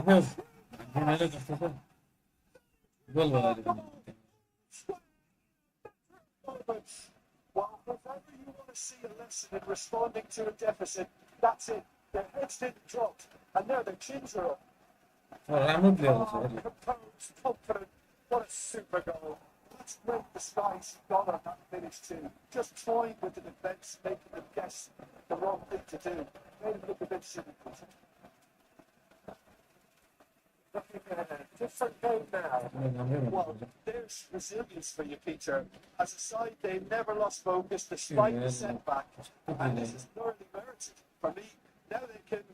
मैले कस्तो छ गोल बनाएर Well, if ever you want to see a lesson in responding to a deficit, that's it. Their heads didn't drop, and now their chins are up. राम्रो player छ यार Composed, confident. What a super goal. Let's break the skies got on that finish too. Just toying with the defence, making them guess the wrong thing to do. Made them look a bit cynical. Looking at a different game now. Well, there's resilience for you, Peter. As a side, they never lost focus despite the setback. And this is thoroughly merited. For me, now they can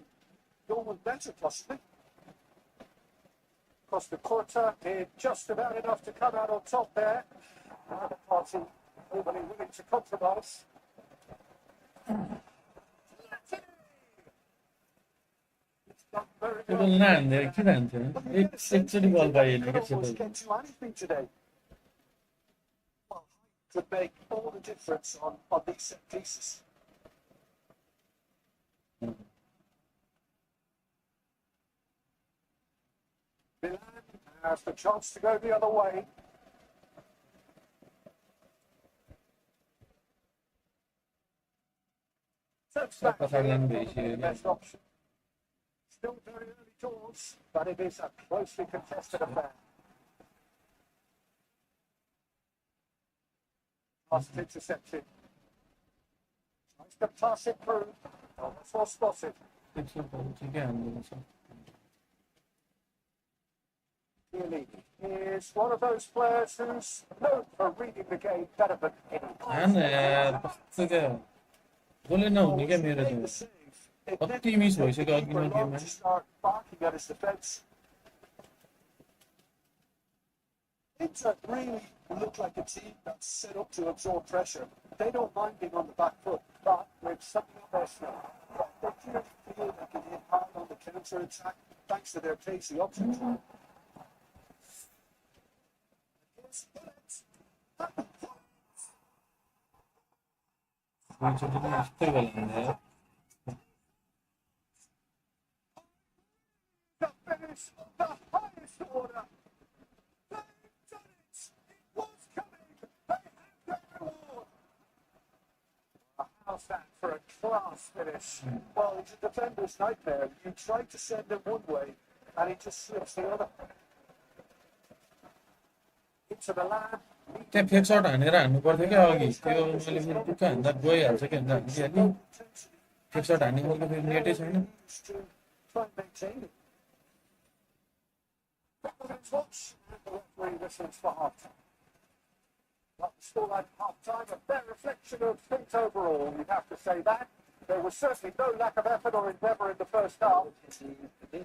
go with better, possibly. Across the quarter, did just about enough to come out on top there. The party overly willing to compromise. त्यो गोल नहान्दै किन हान्थ्यो एकचोटि बल पाइएन क्या Almost get to anything today. Well, could make all the difference on these set pieces. Milan has the chance to go the other way. Steps back the best option. Still very early doors, but it is a closely contested affair. Last intercepted. Tries to pass it through. Almost well spotted. Really is one of those players who's known for reading the game better than anyone. कस्तो क्या गोलै नहुने क्या मेरो त कति miss भइसक्यो अघि नै गेममा Start barking at his defence. Inter really look like a team that's set up to absorb pressure. They don't mind being on the back foot, but with something on their sleeve, they clearly feel they can hit hard on the counter attack thanks to their pacey options. एकचोटि पनि यस्तै गल हान्दै यार The finish of the highest order. They've done it. It was coming. They have their reward. How's that for a class finish? Well, it's a defender's nightmare. You try to send him one way, and he just slips the other. Into the land. त्यहाँ fake shirt हानेर हान्नु पर्थ्यो क्या अघि त्यो मैले फेरि टुक्का हान्दा गइहाल्छ क्या हालिहालेँ फेक सर्ट हान्ने मैले फेरि नेटै छैन Try and maintain it. Watch and the referee whistles for half-time. But the score at half-time, a fair reflection of things overall. You'd have to say that. There was certainly no lack of effort or endeavour in the first half. So we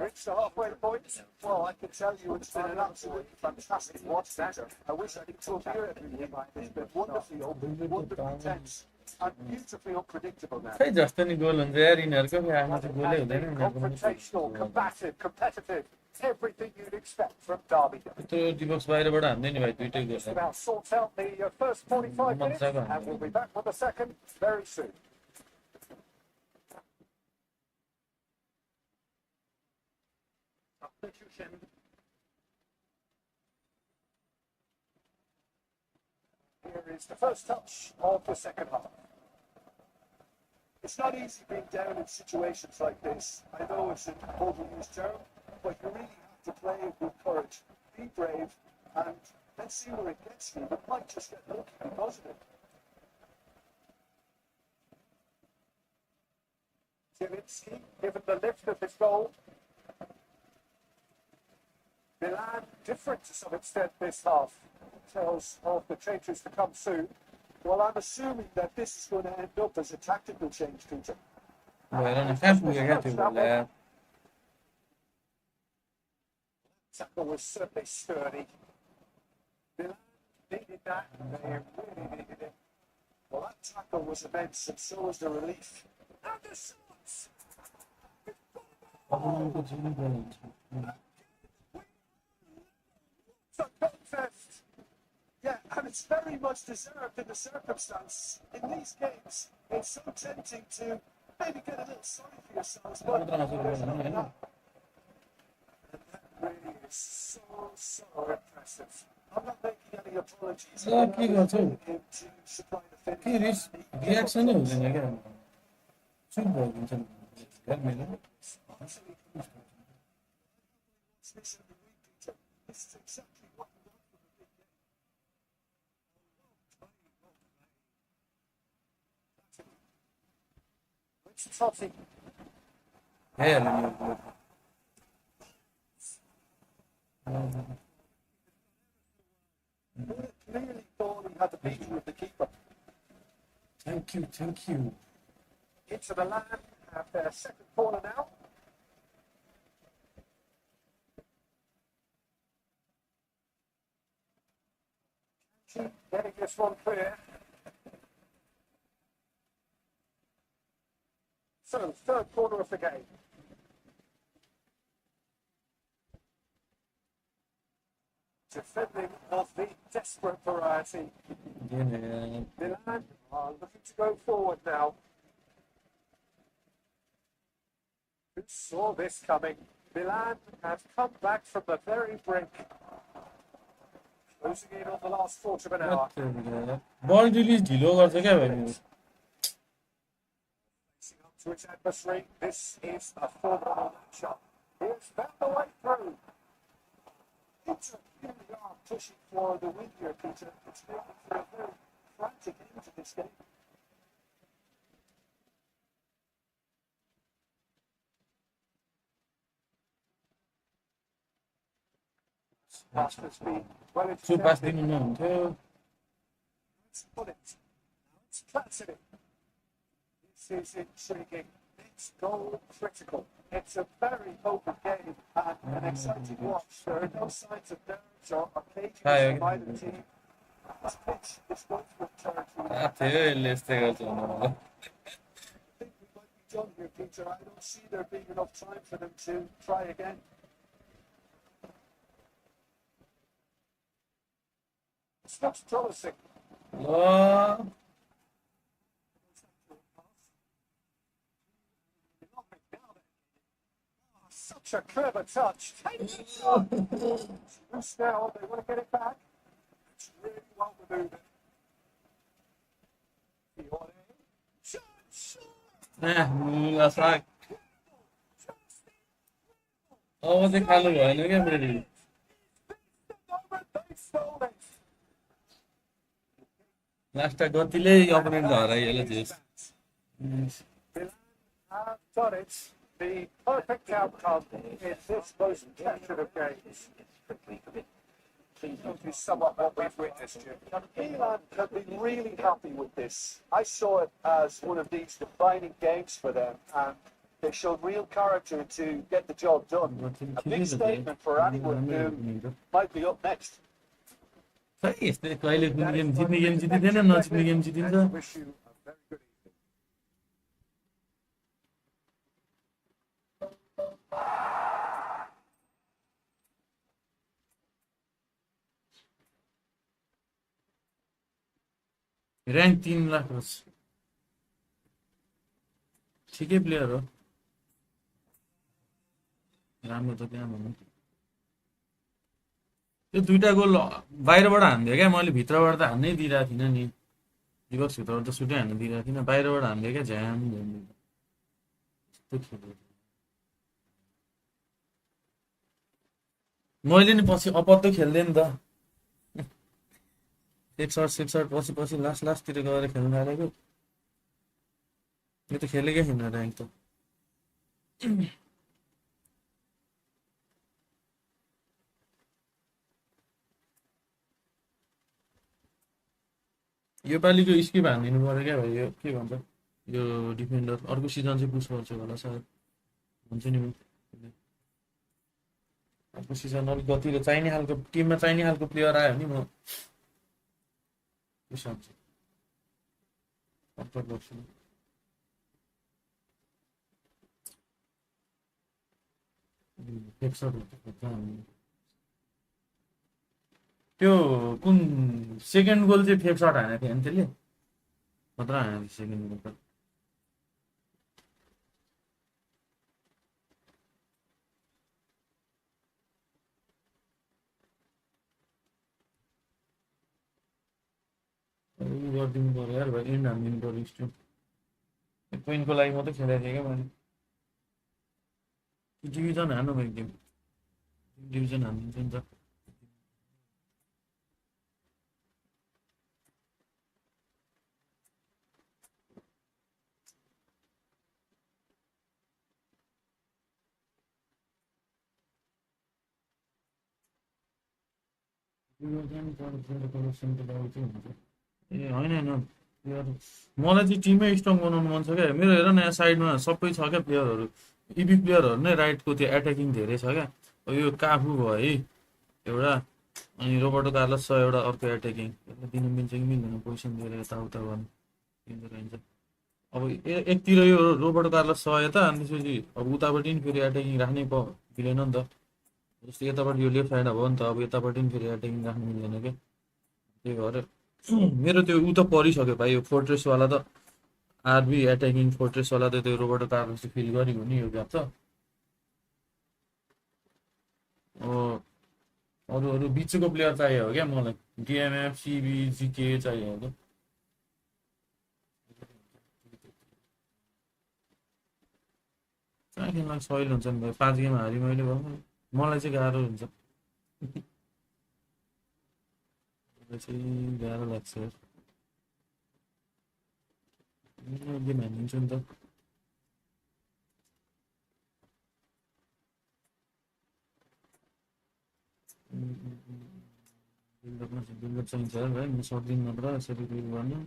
reached the halfway point. Well, I can tell you it's been an absolutely fantastic watch there. I wish I could talk here every week. It's been wonderfully open, wonderfully tense, and beautifully unpredictable now. खै जस्तो नि गोल हुन्छ यार यिनीहरूको फेरि आफ्नो चाहिँ गोलै हुँदैन Confrontational, combative, competitive. Everything you'd expect from Derby. त्यो डिबक्स बाहिरबाट हान्दै नि भाइ दुइटै गोल Just about sorts out the first 45 minutes, and we'll be back with the second very soon. Substitution. Here is the first touch of the second half. It's not easy being down in situations like this. I know it's an overused term, but you really have to play it with courage. Be brave, and let's see where it gets you. It might just get lucky because of it. Zielinski, given the lift of his goal. Milan, different to some extent this half. Tells of the changes to come soon. Well, I'm assuming that this is going to end up as a tactical change, Peter. भएर नि कहाँ पुगेको क्या त्यो गोल यार Tackle was certainly sturdy. Milan needed that, and they really needed it. Well, that tackle was immense, and so was the relief. And the shot! अरूको जिम्मे गर्नुहुन्छ It's a contest. Yeah, and it's very much deserved in the circumstance. In these games, it's so tempting to maybe get a little sorry for yourselves, but there's no doubt. And that really is so impressive. I'm not making any apologies. के गर्छौ Him to supply the finish. के reaction नै हुँदैन क्या चुप भइदिन्छ यार मेरो Honestly, it's this every week, Peter. This is exactly what we want from the big game. It's toughy. हेर Clearly thought he had the beating of the keeper. Thank you. Into the land at their second corner now. Keep getting this one clear. So, third corner of the game. Defending of the desperate variety. Milan are looking to go forward now. Who saw this coming? Milan have come back from the very brink. Closing in on the last quarter of an hour. बल release ढिलो गर्छ क्या भाइ मेरो Facing up to its adversary. This is a formidable matchup. Here's found the way through. Peter, really are pushing for the win here, Peter. It's making for a very frantic end to this game. Pass has been well त्यो पास intercepted. दिनु नहुन्थ्यो Let's put it. Now it's Cassidy. This is intriguing. It's goal critical. It's a very open game and an exciting watch. There are no signs of nerves or caging by the team. This pitch is going to return to थियो यसले यस्तै गर्छ I think we might be done here, Peter. I don't see there being enough time for them to try again. It's not promising. ल Such a clever touch. Loose now, they want to get it back. It's really well maneuvered. साग अब चाहिँ खानु भएन क्या फेरि last गतिले opponent हराइहाल्यो त्यस Have done it. The perfect outcome in this most passionate of games. To sum up what we've witnessed here. Milan have been really happy with this. I saw it as one of these defining games for them, and they showed real character to get the job done. A big statement for anyone who might be up next. खै यस्तै कहिले कुनै game जित्ने game जितिँदैन नजित्ने game जितिन्छ I wish you a very good evening. Rank 3 lakh होस् ठिकै प्लेयर हो राम्रो त त्यहाँ भन्नु त्यो दुईटा गोल बाहिरबाट हान्दियो क्या मैले भित्रबाट त हान्नै दिइरहेको थिइनँ नि रिभर्स भित्रबाट त सुटै हान्न दिइरहेको थिइनँ बाहिरबाट हान्दियो क्या झ्याम मैले नि पछि अपत्तो खेल्दै नि त एकसठ पछि लास्टतिर गएर खेल्नु थालेको यो त खेलेकै छैन ऱ्याङ्क त योपालिको स्किप हानिदिनु पर्यो क्या भाइ यो के भन्छ यो डिफेन्डर अर्को सिजन चाहिँ पुस गर्छु होला सायद भन्छु नि म अर्को सिजन अलिक गतिलो चाहिने खालको टिममा चाहिने खालको प्लेयर आयो भने म त्यसो हुन्छ फेक त्यो कुन सेकेन्ड गोल चाहिँ फेक सट हानेको थियो नि त्यसले खतरा हानेको थियो सेकेन्ड गोल त उ गरिदिनु पर्यो यार भाइ एन्ड हानिदिनु पर्यो स्ट्रिम पोइन्टको लागि मात्रै खेलेको थिएँ क्या मैले डिभिजन हान्नु भयो गेम डिभिजन हानिदिन्छ नि त ए होइन होइन प्लेयर मलाई चाहिँ टिमै स्ट्रङ बनाउनु मन छ क्या मेरो हेर न यहाँ साइडमा सबै छ क्या प्लेयरहरू इबी प्लेयरहरू नै राइटको त्यो एट्याकिङ धेरै छ क्या यो काफु भयो है एउटा अनि रोबर्टो कार्लोस छ एउटा अर्को एट्याकिङ दिनु मिल्छ कि मिल्दैन पोजिसन दिएर यताउता गर्नु दिँदो रहन्छ अब एकतिर यो रोबर्टो कार्लोस छ यता अनि त्यसपछि अब उतापट्टि नि फेरि एट्याकिङ राख्नै मिलेन नि त जस्तो यतापट्टि यो लेफ्ट साइड भयो नि त अब यतापट्टि नि फेरि एट्याकिङ राख्नु मिल्दैन क्या त्यही भएर मेरो त्यो उ त परिसक्यो भाइ यो फोर्ट्रेसवाला त आरबी एट्याकिङ फोर्ट्रेसवाला त त्यो रोबर्टो कार्लोस चाहिँ फिल गरेको नि यो ग्याप त अब अरू अरू बिचको प्लेयर चाहियो हो क्या मलाई डिएमएफ सिबी जिके चाहियो हो कहाँ खेल्न सहिलो हुन्छ नि भाइ 5 गेम हारि मैले भयो मलाई चाहिँ गाह्रो हुन्छ मलाई चाहिँ गाह्रो लाग्छ गेम हानिदिन्छु नि त बिल्डअप चाहिन्छ भाइ म सक्दिनँ नत्र यसरी बिल गर्नु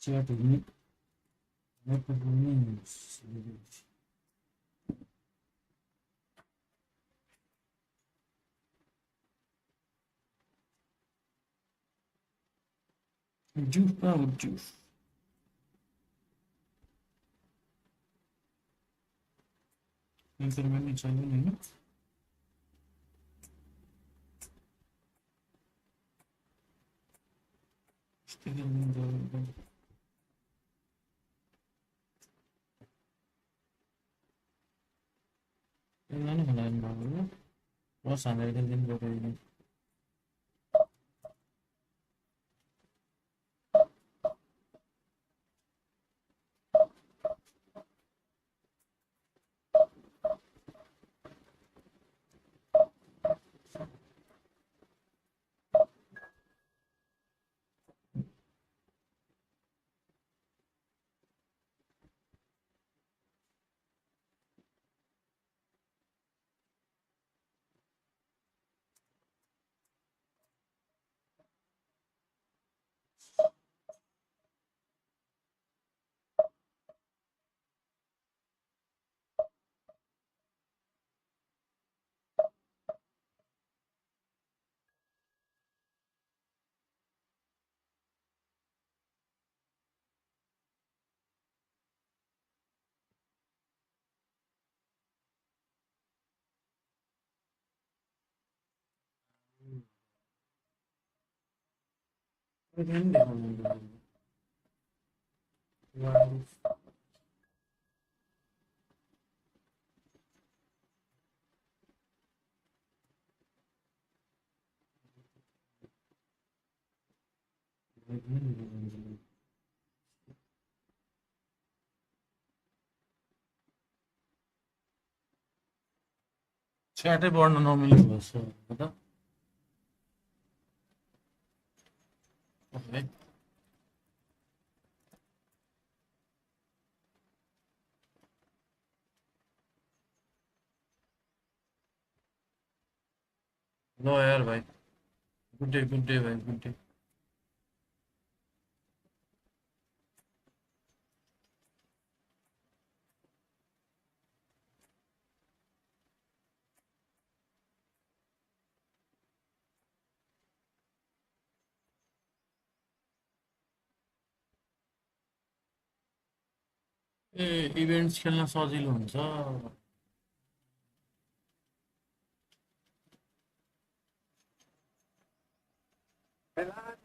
च्याटहरू नि जुस कहाँ हो जुस इन्टरमेन्ट नि छैन नि होइन Ini kenaan baru, terus sampai dengan baru ini. Ini dia ngomong. Wow. च्याटै पढ्न नमिल्ने भएछ हो त है। ल यार भाइ गुड डे भाइ गुड डे। ए इभेन्ट्स खेल्न सजिलो हुन्छ। Milan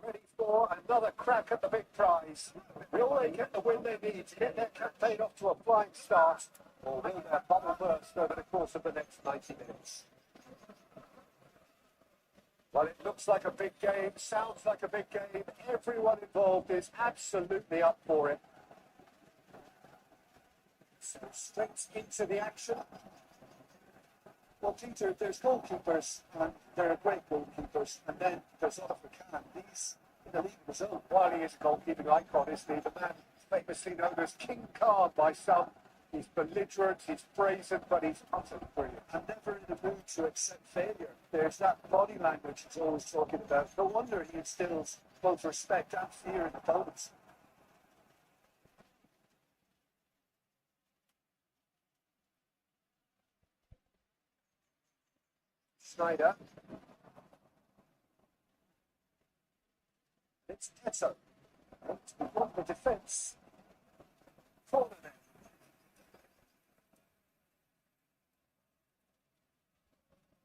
ready for another crack at the big prize. Will they get the win they need to get their campaign off to a flying start, or will their bubble burst over the course of the next 90 minutes? Well, it looks like a big game, sounds like a big game. Everyone involved is absolutely up for it. So straight into the action. Well, Peter, there's goalkeepers, and there are great goalkeepers, and then there's Oliver Kahn. He's in the league of his own. While he is a goalkeeping icon, isn't he? The man famously known as King Khan by some. He's belligerent, he's brazen, but he's utterly brilliant. And never in the mood to accept failure. There's that body language he's always talking about. No wonder he instills both respect and fear in opponents. Schneider. It's Teto. We want the defence. Corner then.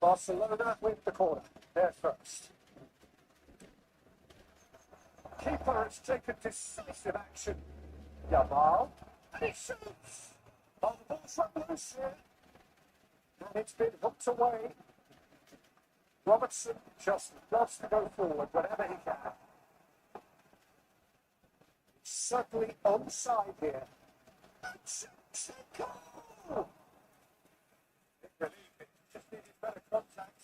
Barcelona with the corner. They're first. Keeper has taken decisive action. Yamal. And he shoots. Oh, the ball's from loose here. And it's been hooked away. Robertson just loves to go forward whenever he can. Certainly onside here. It's a goal! It relieved it. Just needed better contact.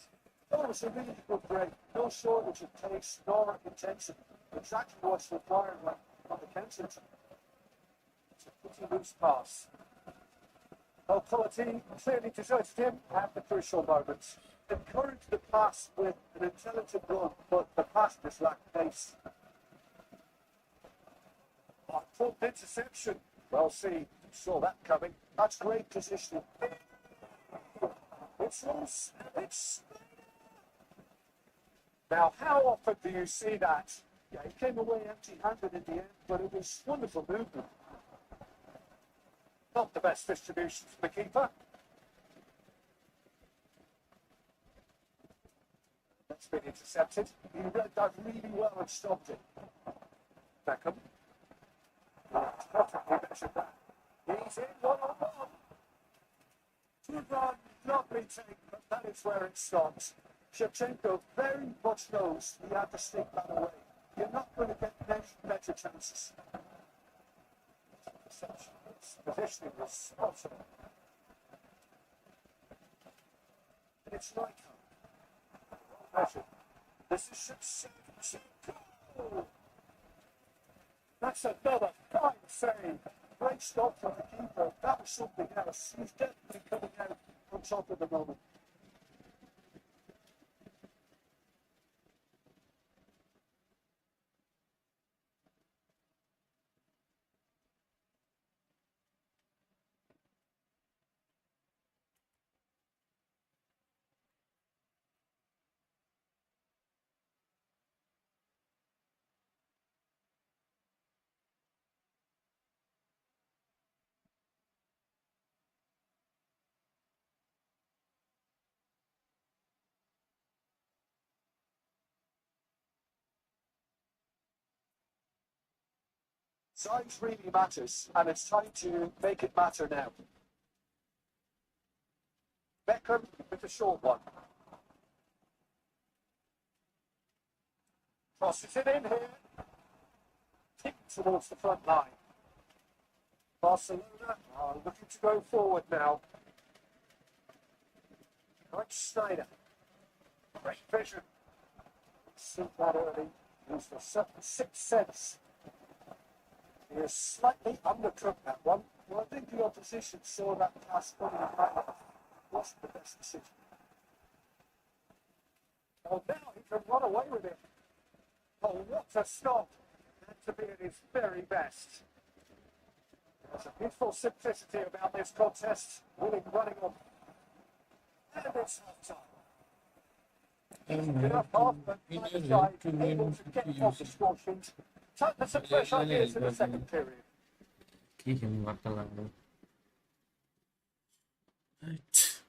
Oh, it was a really good break. No shortage of pace nor intensity. Exactly what's required on the Kensington. It's a pretty loose pass. Well, quality clearly deserted him at the crucial moments. Encouraged the pass with an intelligent run, but the pass just lacked pace. Prompt interception. Well, see, saw that coming. That's great positioning. It's loose. It's now, how often do you see that? Yeah, he came away empty-handed in the end, but it was wonderful movement. Not the best distribution for the keeper. That's been intercepted. He read that really well and stopped it. Beckham. Perfectly measured that. He's in one-on-one. Good run, lovely take, but that is where it stops. Shevchenko very much knows he had to stick that away. You're not going to get many better chances. Perception, his positioning was spot on. And it's right measured. This is Shevchenko. That's another fine save. Great stop from the keeper. That was something else. He's definitely coming out on top of the moment. Size really matters, and it's time to make it matter now. Beckham with the short one. Crosses it in here. kicked towards the front line. Barcelona are looking to go forward now. Mike Snyder. Great vision. See that early. Used a certain sixth sense. He has slightly undercooked that one. Well, I think the opposition saw that pass coming back. Wasn't the best decision. Oh, now he can run away with it. Oh, what a stop. And to be at his very best. There's a beautiful simplicity about this contest. Winning, running on. And it's half time. Good half, but neither side able to get off the score sheet. Turn some fresh ideas in the second period. Keegan Wakalanga. Right.